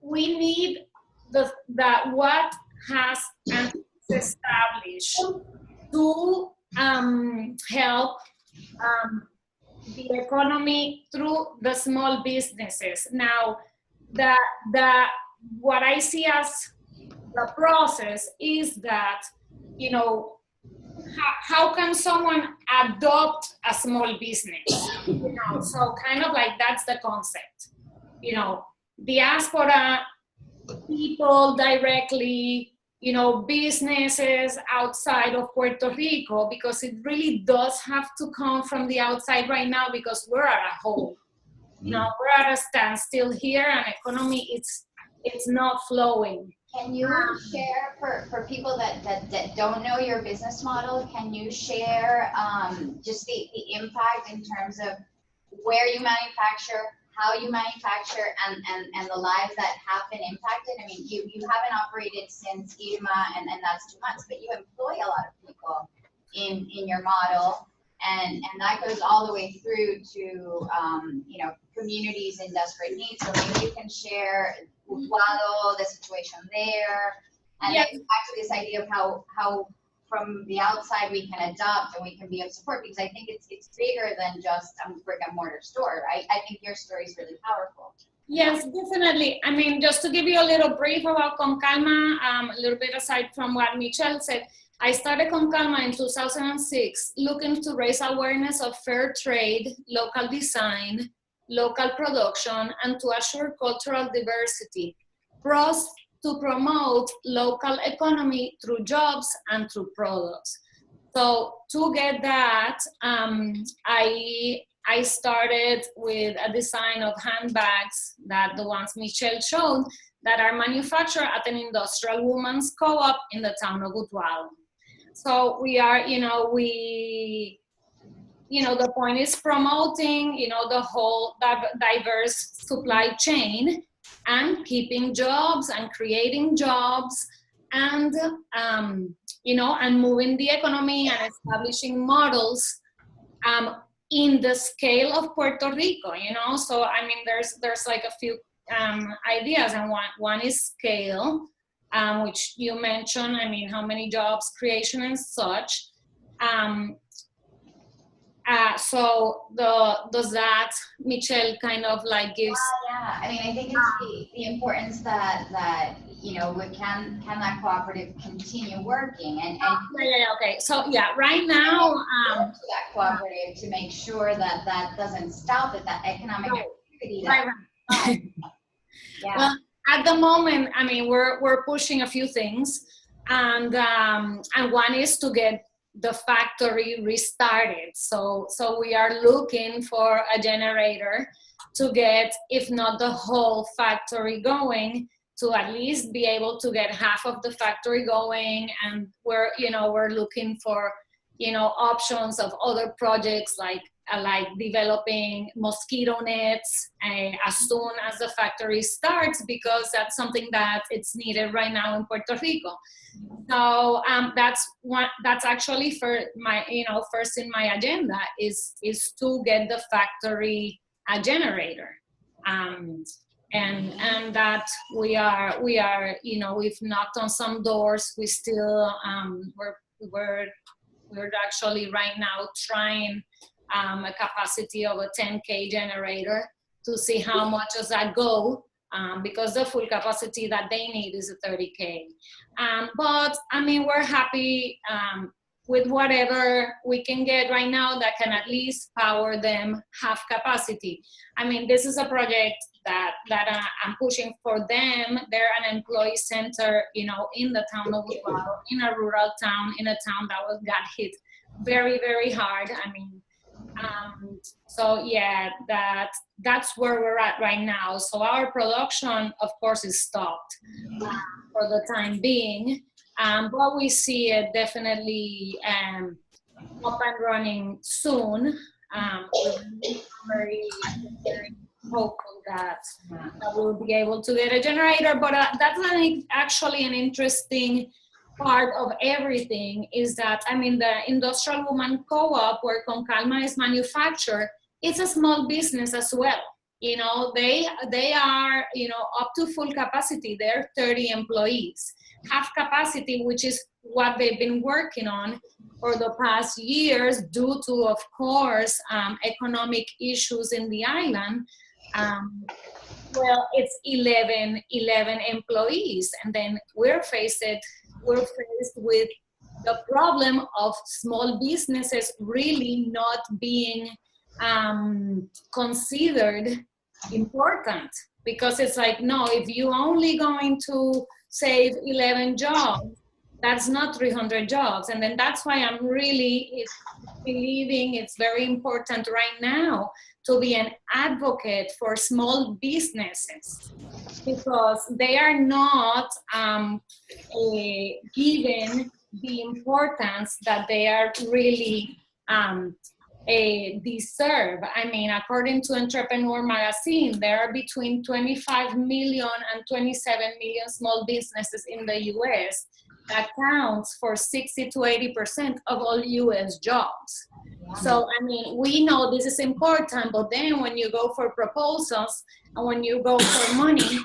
we need what has established to help the economy through the small businesses. Now, what I see as the process is that, how can someone adopt a small business? So kind of like that's the concept. Diaspora, people directly, businesses outside of Puerto Rico, because it really does have to come from the outside right now, because we're at a hole. We're at a standstill here, and economy, it's not flowing. Can you share, for people that don't know your business model, can you share just the impact in terms of where you manufacture, how you manufacture, and the lives that have been impacted? I mean, you haven't operated since Irma, and that's 2 months, but you employ a lot of people in your model, and that goes all the way through to communities in desperate need. So maybe you can share the situation there, and then back to this idea of how from the outside we can adopt and we can be of support, because I think it's bigger than just a brick and mortar store, right? I think your story is really powerful. Yes, definitely. I mean, just to give you a little brief about ConCalma, a little bit aside from what Michelle said, I started ConCalma in 2006, looking to raise awareness of fair trade, local design, local production, and to assure cultural diversity, plus to promote local economy through jobs and through products. So to get that, I started with a design of handbags, that the ones Michelle showed, that are manufactured at an industrial women's co-op in the town of Utuado. So we are, the point is promoting, the whole diverse supply chain, and keeping jobs and creating jobs, and, and moving the economy and establishing models in the scale of Puerto Rico, So, I mean, there's like a few ideas, and one is scale, which you mentioned, I mean, how many jobs creation and such. So does that, Michelle, kind of like gives? Yeah, I mean, I think it's the importance that can that cooperative continue working, and okay. So right now, that cooperative to make sure that doesn't stop, that economic activity. Right. Yeah. Well, at the moment, I mean, we're pushing a few things, and one is to get the factory restarted. So we are looking for a generator to get, if not the whole factory going, to at least be able to get half of the factory going. And we're looking for, options of other projects like developing mosquito nets as soon as the factory starts, because that's something that it's needed right now in Puerto Rico. So that's actually for my, first in my agenda is to get the factory a generator. And that we are, we've knocked on some doors. We still, we're actually right now trying a capacity of a 10K generator to see how much does that go. because the full capacity that they need is 30K. But I mean, we're happy with whatever we can get right now that can at least power them half capacity. I mean, this is a project that I'm pushing for them. They're an employee center, you know, in the town of Utuado, in a rural town, in a town that got hit very, very hard. I mean, so yeah, that's where we're at right now. So our production, of course, is stopped for the time being. But we see it definitely up and running soon. We're very, very hopeful that we'll be able to get a generator. But that's actually an interesting part of everything is that, I mean, the Industrial Woman Co-op where ConCalma is manufactured, it's a small business as well. You know, they are, you know, up to full capacity. They're 30 employees. Half capacity, which is what they've been working on for the past years due to, of course, economic issues in the island. Well, it's 11 employees, and then we're faced with the problem of small businesses really not being considered important, because it's like, no, if you only going to save 11 jobs, that's not 300 jobs. And then that's why I'm really believing it's very important right now to be an advocate for small businesses, because they are not given the importance that they are really deserve. I mean, according to Entrepreneur Magazine, there are between 25 million and 27 million small businesses in the US. That counts for 60 to 80% of all US jobs. So, I mean, we know this is important, but then when you go for proposals and when you go for money,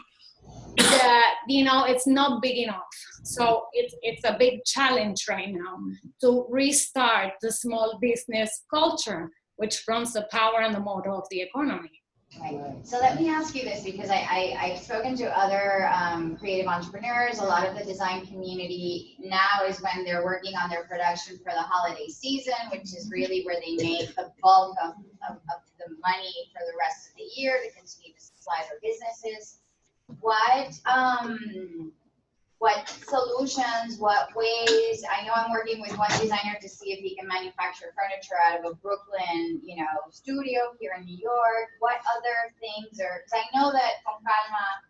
you know, it's not big enough. So it's a big challenge right now to restart the small business culture, which runs the power and the motor of the economy. Right. So let me ask you this, because I've spoken to other creative entrepreneurs. A lot of the design community now is when they're working on their production for the holiday season, which is really where they make the bulk of the money for the rest of the year to continue to supply their businesses. What solutions, what ways? I know I'm working with one designer to see if he can manufacture furniture out of a Brooklyn, you know, studio here in New York. What other things are, because I know that ConCalma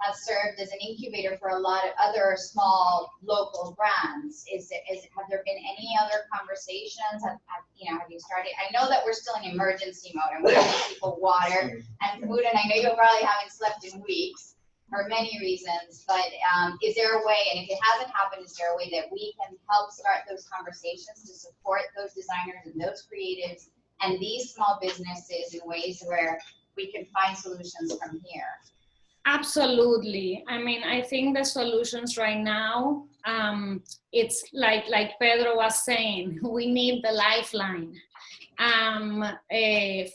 has served as an incubator for a lot of other small local brands. Have there been any other conversations? Have you started? I know that we're still in emergency mode and we're giving people water and food, and I know you probably haven't slept in weeks for many reasons, but is there a way, and if it hasn't happened, is there a way that we can help start those conversations to support those designers and those creatives and these small businesses in ways where we can find solutions from here? Absolutely. I mean, I think the solutions right now, it's like Pedro was saying, we need the lifeline.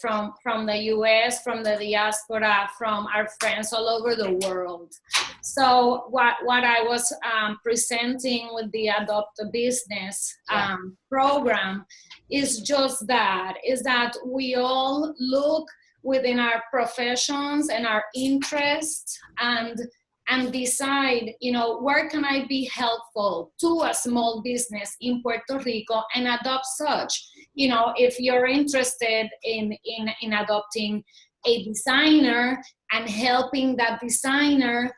From the US, from the diaspora, from our friends all over the world. So what I was presenting with the Adopt a Business program is just that, is that we all look within our professions and our interests and decide, you know, where can I be helpful to a small business in Puerto Rico and adopt such. You know, if you're interested in adopting a designer and helping that designer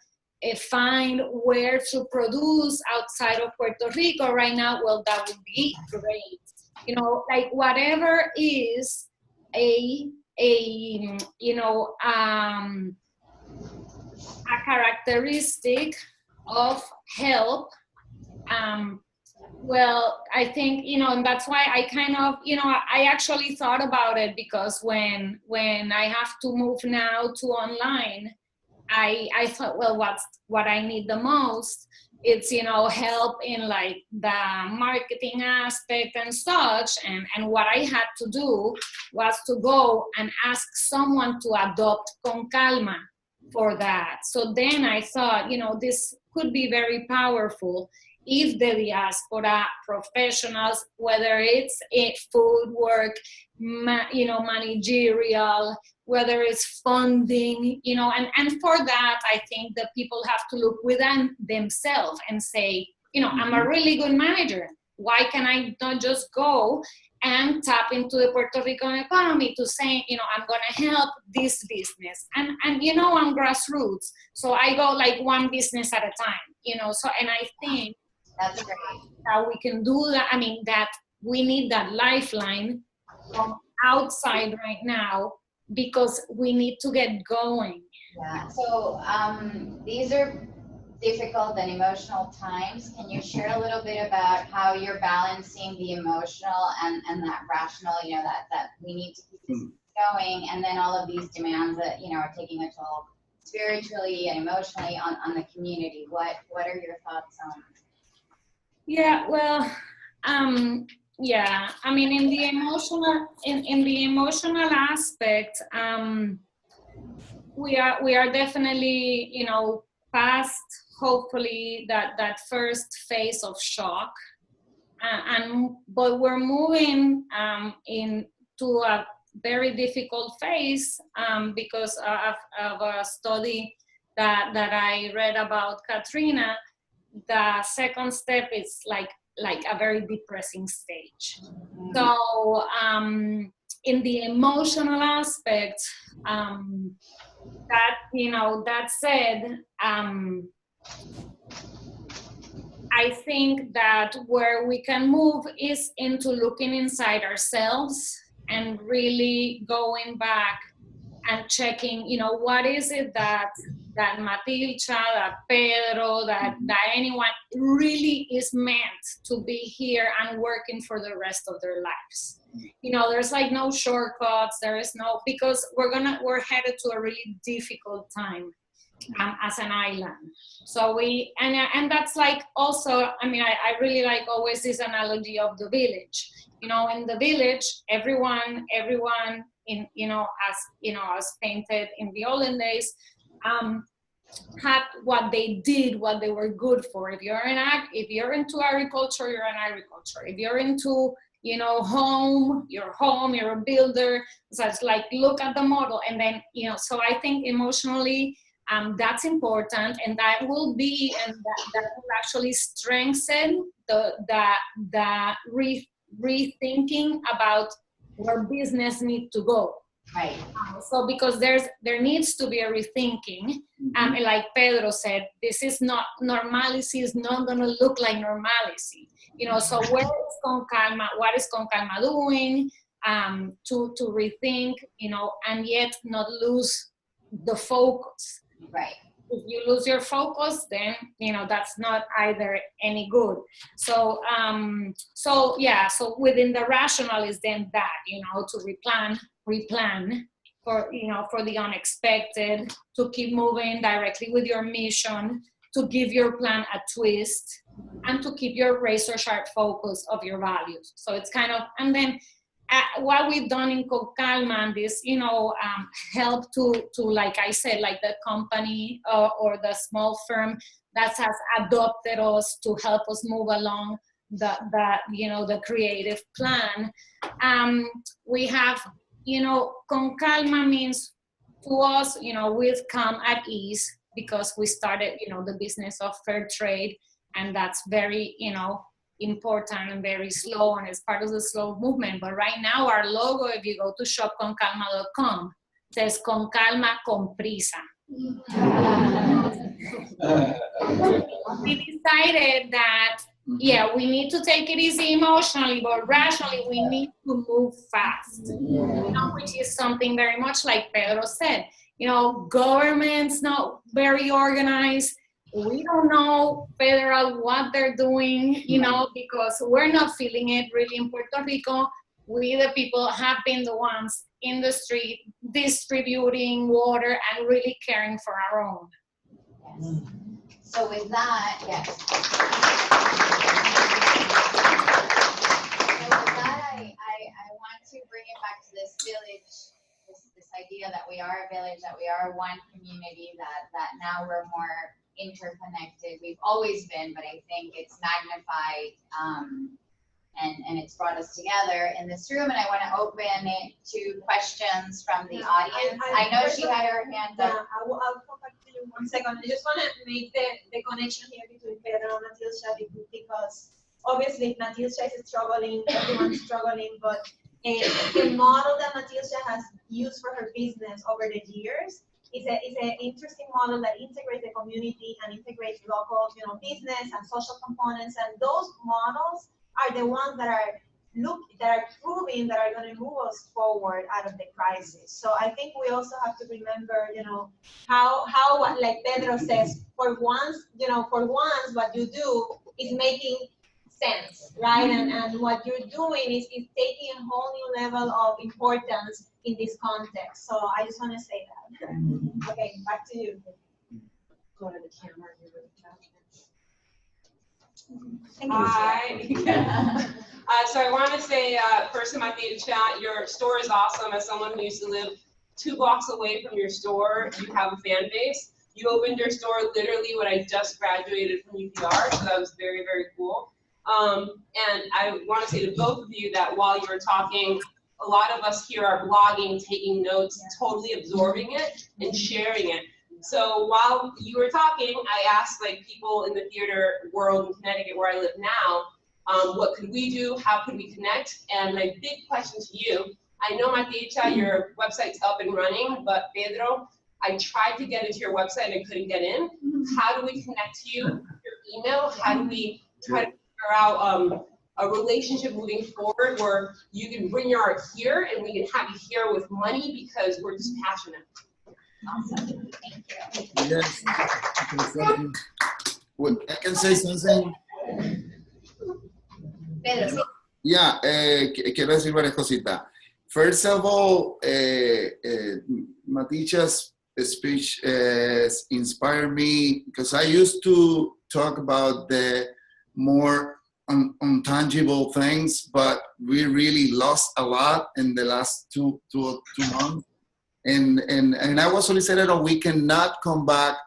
find where to produce outside of Puerto Rico right now, well, that would be great. You know, like whatever is a characteristic of help, well, I think, you know, and that's why I kind of, you know, I actually thought about it, because when I have to move now to online, I thought, well, what I need the most, it's, you know, help in like the marketing aspect and such, and what I had to do was to go and ask someone to adopt ConCalma, for that. So then I thought, this could be very powerful if the diaspora professionals, whether it's food work, managerial, whether it's funding, and for that, I think that people have to look within themselves and say, I'm a really good manager. Why can I not just go and tap into the Puerto Rican economy to say, I'm going to help this business. And I'm grassroots. So I go like one business at a time, and I think That's great. that we can do that. I mean, that we need that lifeline from outside right now because we need to get going. Yeah. So these are difficult and emotional times. Can you share a little bit about how you're balancing the emotional and that rational, that we need to keep this going, and then all of these demands that, are taking a toll spiritually and emotionally on the community? What are your thoughts on? Yeah, well, yeah, I mean, in the emotional aspect, we are definitely, past, hopefully, that first phase of shock, but we're moving into a very difficult phase because of a study that I read about Katrina. The second step is like a very depressing stage. So in the emotional aspect, that said, I think that where we can move is into looking inside ourselves and really going back and checking, what is it that Matilsha, that Pedro, that anyone really is meant to be here and working for the rest of their lives. There's like no shortcuts. There is no, because we're headed to a really difficult time as an island. So and that's like also, I mean, I really like always this analogy of the village. In the village, everyone in, as painted in the olden days, had what they did, what they were good for. If you're into agriculture, you're in agriculture. If you're into, you're a builder. So it's like, look at the model. And then, so I think emotionally, that's important, and that will be, and that will actually strengthen the rethinking about where business needs to go. Right. So because there needs to be a rethinking, and like Pedro said, this is not, normalcy is not going to look like normalcy. So where is ConCalma? What is ConCalma doing to rethink? And yet not lose the focus. Right. If you lose your focus, then that's not either any good. So so within the rational is then that to replan for for the unexpected, to keep moving directly with your mission, to give your plan a twist, and to keep your razor sharp focus of your values. So it's kind of, and then what we've done in ConCalma, this, help to, like I said, like the company or the small firm that has adopted us to help us move along the creative plan. We have, ConCalma means to us, we've come at ease because we started, the business of fair trade, and that's very, important and very slow, and it's part of the slow movement. But right now our logo, if you go to shopconcalma.com, says ConCalma con prisa. We decided that we need to take it easy emotionally, but rationally we need to move fast, which is something very much like Pedro said. Government's not very organized. We don't know federal what they're doing, because we're not feeling it really in Puerto Rico. We, the people, have been the ones in the street distributing water and really caring for our own. Yes. So with that, yes. So with that, I want to bring it back to this village, this idea that we are a village, that we are one community, that now we're more interconnected. We've always been, but I think it's magnified, and it's brought us together in this room. And I want to open it to questions from the audience. I know she had her hand up. I'll come back to you 1 second. I just want to make the connection here between Pedro and Matilsha, because obviously Matilsha is struggling, everyone's struggling, but the model that Matilsha has used for her business over the years is an interesting model that integrates the community and integrates local, business and social components. And those models are the ones that are proving that are going to move us forward out of the crisis. So I think we also have to remember, how like Pedro says, for once what you do is making sense, right? And what you're doing is taking a whole new level of importance in this context. So I just want to say that. Okay, back to you. Go to the camera. Hi. So I want to say, first to Matilsha, your store is awesome. As someone who used to live 2 blocks away from your store, you have a fan base. You opened your store literally when I just graduated from UPR, so that was very, very cool. And I want to say to both of you that while you were talking, a lot of us here are blogging, taking notes, totally absorbing it and sharing it. So while you were talking, I asked people in the theater world in Connecticut, where I live now, what could we do? How could we connect? And my big question to you, I know, Matilsha, your website's up and running, but Pedro, I tried to get into your website and I couldn't get in. How do we connect to you? Your email? How do we try to figure out a relationship moving forward where you can bring your art here and we can have you here with money because we're just passionate? Awesome. Thank you. Yes. Well, I can say something. Pedro. Yeah, quiero decir varias cositas. First of all, Matilsha's speech inspired me because I used to talk about the more intangible things, but we really lost a lot in the last two months. And Agua Sol y Sereno, we cannot come back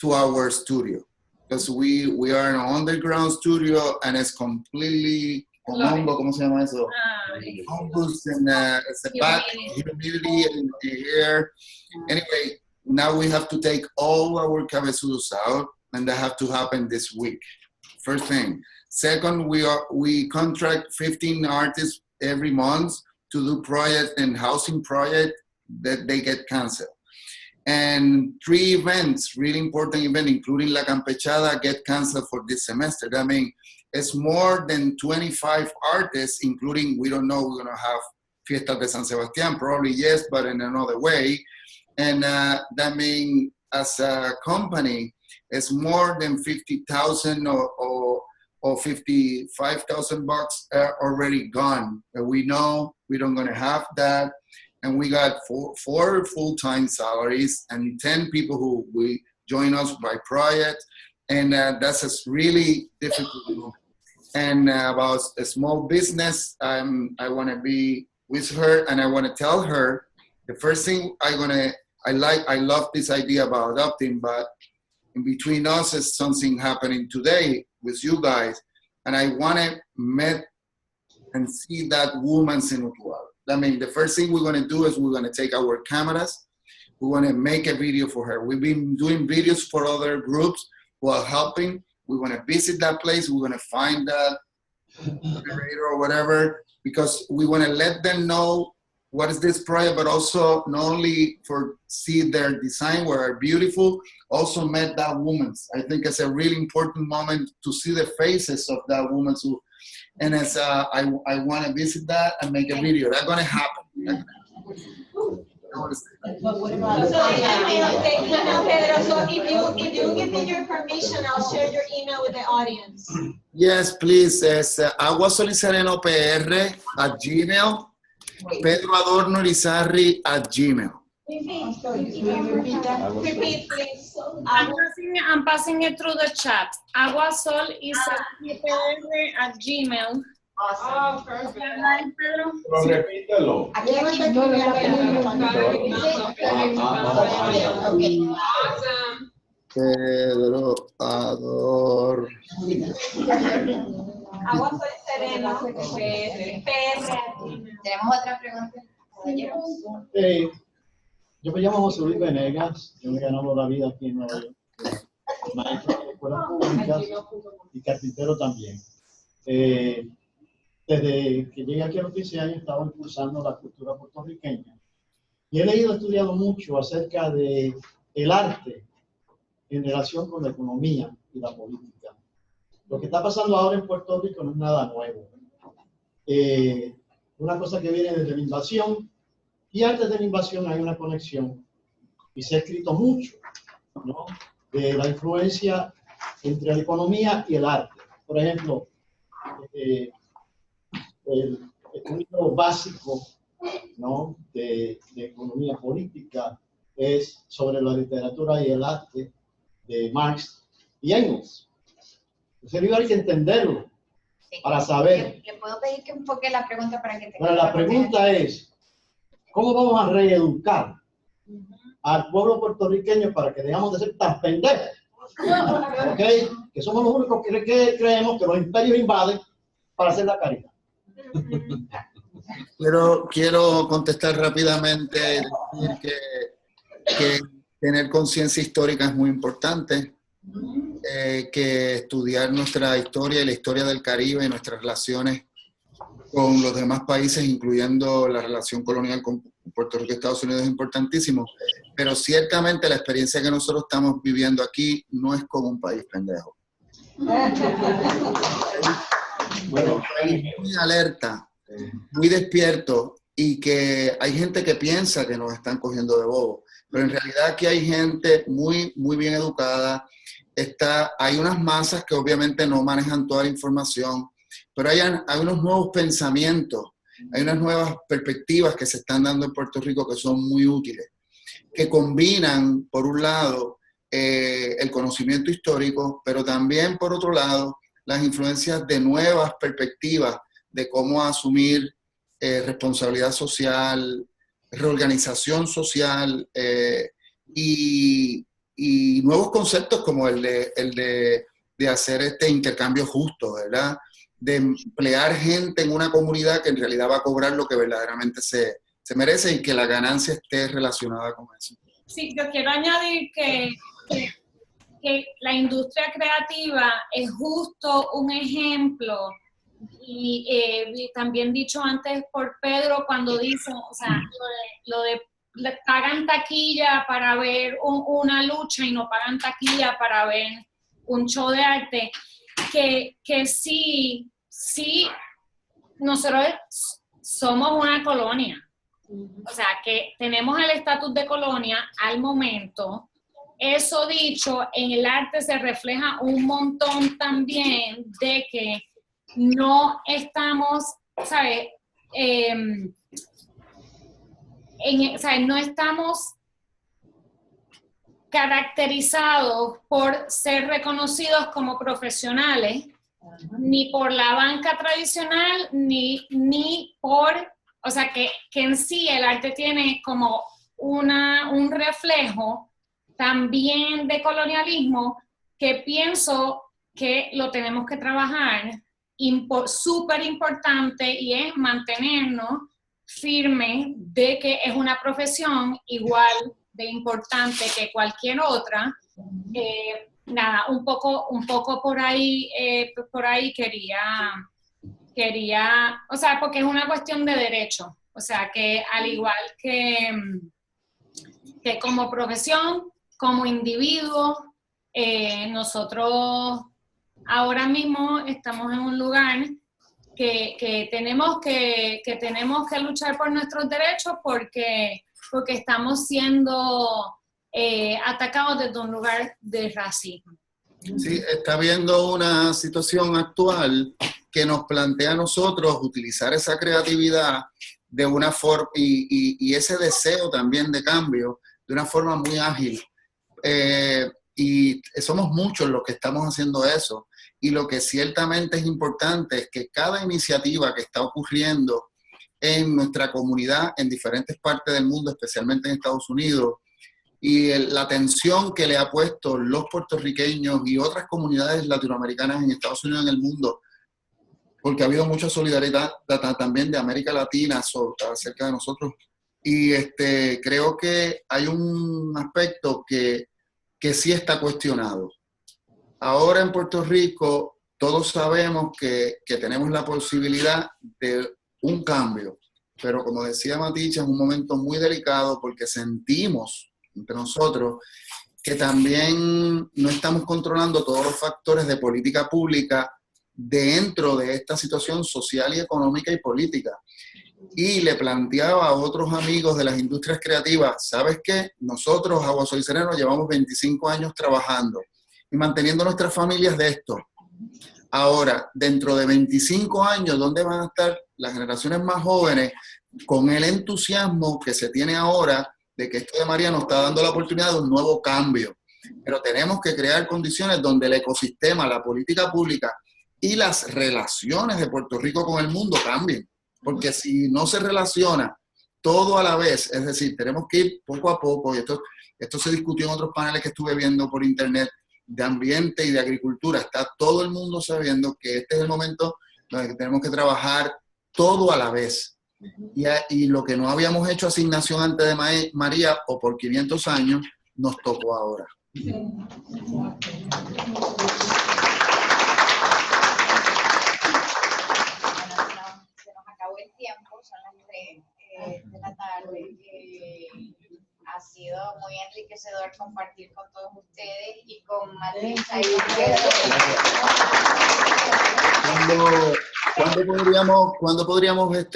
to our studio because we are an underground studio and it's completely ¿cómo se llama eso? Almost in it's a bad humidity in the air. Anyway, now we have to take all our cabezudos out, and that have to happen this week. First thing. Second, we contract 15 artists every month to do projects and housing projects that they get canceled. And 3 events, really important events, including La Campechada, get canceled for this semester. That means it's more than 25 artists, including, we don't know, we're going to have Fiesta de San Sebastián, probably yes, but in another way. And that means as a company, it's more than 50,000 or 55,000 bucks already gone. We know we don't going to have that. And we got four full-time salaries and 10 people who will join us by project. And that's just really difficult. And about a small business, I want to be with her and I want to tell her the first thing I love this idea about adopting, but in between us is something happening today with you guys. And I want to meet and see that woman's in Utuado. I mean, the first thing we're going to do is we're going to take our cameras. We want to make a video for her. We've been doing videos for other groups who are helping. We want to visit that place. We're going to find that moderator or whatever, because we want to let them know what is this project, but also not only for see their design, where are beautiful, also met that woman. I think it's a really important moment to see the faces of that woman too. And as I want to visit that and make a video. That's going to happen. So if you give me your permission, I'll share your email with the audience. Yes, please. It's Agua Sol y Sereno PR @gmail. Pedro Adorno Irizarry @gmail. Repeat, please. I'm passing it through the chat. Agua Sol y Sereno @gmail. Oh, perfect. Ay, Pedro. Pero repítelo. Awesome. Pedro Adorno. Agua Sol y Sereno. PRSA. ¿Tenemos otra pregunta? Yo me llamo José Luis Venegas, yo me he ganado la vida aquí en Nueva York, maestro de escuelas públicas y carpintero también. Desde que llegué aquí a los 15 años estaba impulsando la cultura puertorriqueña y he leído, estudiado mucho acerca de el arte en relación con la economía y la política. Lo que está pasando ahora en Puerto Rico no es nada nuevo. Una cosa que viene desde la invasión, y antes de la invasión hay una conexión, y se ha escrito mucho, ¿no?, de la influencia entre la economía y el arte. Por ejemplo, el libro básico, ¿no?, de economía política es sobre la literatura y el arte de Marx y Engels. Ese libro hay que entenderlo para saber. ¿Le puedo pedir que enfoque la pregunta para que te... Bueno, la pregunta es, ¿cómo vamos a reeducar al pueblo puertorriqueño para que dejamos de ser tan pendejos? ¿Ok? Que somos los únicos que creemos que los imperios invaden para hacer la caridad. Quiero contestar rápidamente y decir que tener conciencia histórica es muy importante, que estudiar nuestra historia y la historia del Caribe y nuestras relaciones con los demás países, incluyendo la relación colonial con Puerto Rico y Estados Unidos, es importantísimo. Pero ciertamente la experiencia que nosotros estamos viviendo aquí no es como un país pendejo. Bueno, muy alerta, muy despierto, y que hay gente que piensa que nos están cogiendo de bobo, pero en realidad aquí hay gente muy, muy bien educada. Hay unas masas que obviamente no manejan toda la información, pero hay unos nuevos pensamientos, hay unas nuevas perspectivas que se están dando en Puerto Rico que son muy útiles, que combinan, por un lado, el conocimiento histórico, pero también, por otro lado, las influencias de nuevas perspectivas de cómo asumir responsabilidad social, reorganización social, y nuevos conceptos como el de hacer este intercambio justo, ¿verdad? De emplear gente en una comunidad que en realidad va a cobrar lo que verdaderamente se merece y que la ganancia esté relacionada con eso. Sí, yo quiero añadir que la industria creativa es justo un ejemplo, y también dicho antes por Pedro cuando dice, o sea, lo de pagan taquilla para ver una lucha y no pagan taquilla para ver un show de arte, que sí, nosotros somos una colonia. O sea, que tenemos el estatus de colonia al momento. Eso dicho, en el arte se refleja un montón también de que no estamos, ¿sabes? No estamos caracterizados por ser reconocidos como profesionales, ni por la banca tradicional, ni por, o sea, que en sí el arte tiene como un reflejo también de colonialismo, que pienso que lo tenemos que trabajar, súper importante, y es mantenernos firmes de que es una profesión igual de importante que cualquier otra. Nada, un poco por ahí quería, o sea, porque es una cuestión de derecho, o sea, que al igual que como profesión, como individuo, nosotros ahora mismo estamos en un lugar que tenemos que luchar por nuestros derechos porque estamos siendo atacados desde un lugar de racismo. Sí, está habiendo una situación actual que nos plantea a nosotros utilizar esa creatividad de una forma y ese deseo también de cambio de una forma muy ágil. y somos muchos los que estamos haciendo eso. Y lo que ciertamente es importante es que cada iniciativa que está ocurriendo en nuestra comunidad en diferentes partes del mundo, especialmente en Estados Unidos, y la atención que le ha puesto los puertorriqueños y otras comunidades latinoamericanas en Estados Unidos y en el mundo, porque ha habido mucha solidaridad también de América Latina acerca de nosotros. Y creo que hay un aspecto que sí está cuestionado. Ahora en Puerto Rico todos sabemos que tenemos la posibilidad de un cambio, pero como decía Matilsha, es un momento muy delicado porque sentimos entre nosotros que también no estamos controlando todos los factores de política pública dentro de esta situación social y económica y política. Y le planteaba a otros amigos de las industrias creativas, ¿sabes qué? Nosotros, Agua Sol y Sereno, llevamos 25 años trabajando y manteniendo nuestras familias de esto. Ahora, dentro de 25 años, ¿dónde van a estar las generaciones más jóvenes con el entusiasmo que se tiene ahora de que esto de María nos está dando la oportunidad de un nuevo cambio? Pero tenemos que crear condiciones donde el ecosistema, la política pública y las relaciones de Puerto Rico con el mundo cambien. Porque si no se relaciona todo a la vez, es decir, tenemos que ir poco a poco, y esto se discutió en otros paneles que estuve viendo por internet, de ambiente y de agricultura, está todo el mundo sabiendo que este es el momento donde tenemos que trabajar todo a la vez. Y lo que no habíamos hecho asignación antes de María, o por 500 años, nos tocó ahora. El tiempo, son las 3 de la tarde. Ha sido muy enriquecedor compartir con todos ustedes y con Matilsha y con ¿Cuándo podríamos ver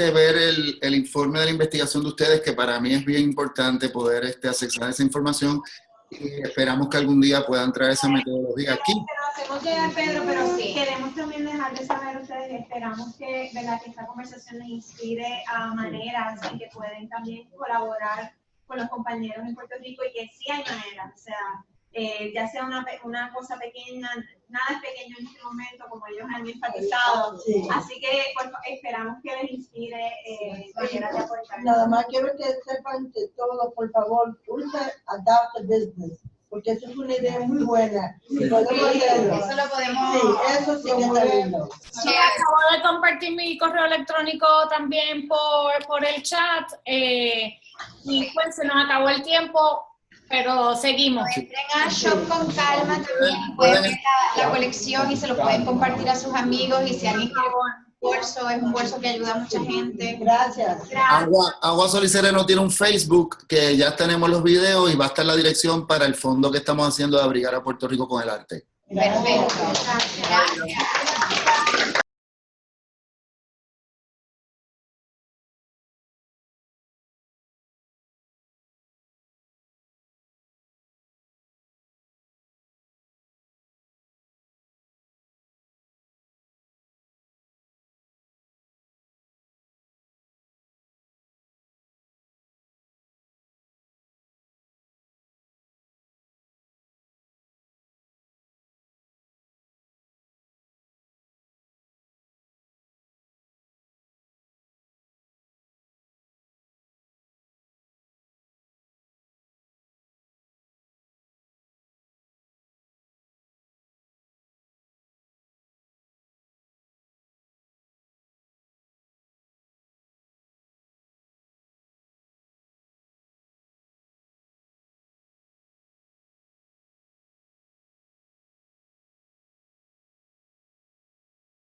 el informe de la investigación de ustedes? Que para mí es bien importante poder accesar esa información, y esperamos que algún día puedan traer esa metodología aquí. Hacemos llegar, Pedro, pero sí, queremos también dejar de saber ustedes, esperamos que, ¿verdad?, que esta conversación les inspire a maneras en que pueden también colaborar con los compañeros en Puerto Rico, y que sí hay maneras, o sea, ya sea una cosa pequeña, nada es pequeño en este momento, como ellos han enfatizado, sí. Así que pues, esperamos que les inspire maneras de aportar. Nada más quiero que sepan que todos, por favor, usen Adapt the Business, porque eso es una idea muy buena. Sí, podemos hacerlo. Eso lo podemos. Sí, eso sí que está lindo. Sí, acabo de compartir mi correo electrónico también por el chat. Y pues se nos acabó el tiempo, pero seguimos. Entren a Shop con Calma también, pueden ver la colección y se lo pueden compartir a sus amigos, y si alguien quiere un bolso, es un bolso que ayuda a mucha gente. Gracias. Agua Sol y Sereno tiene un Facebook que ya tenemos los videos y va a estar la dirección para el fondo que estamos haciendo de abrigar a Puerto Rico con el arte. Perfecto. Gracias.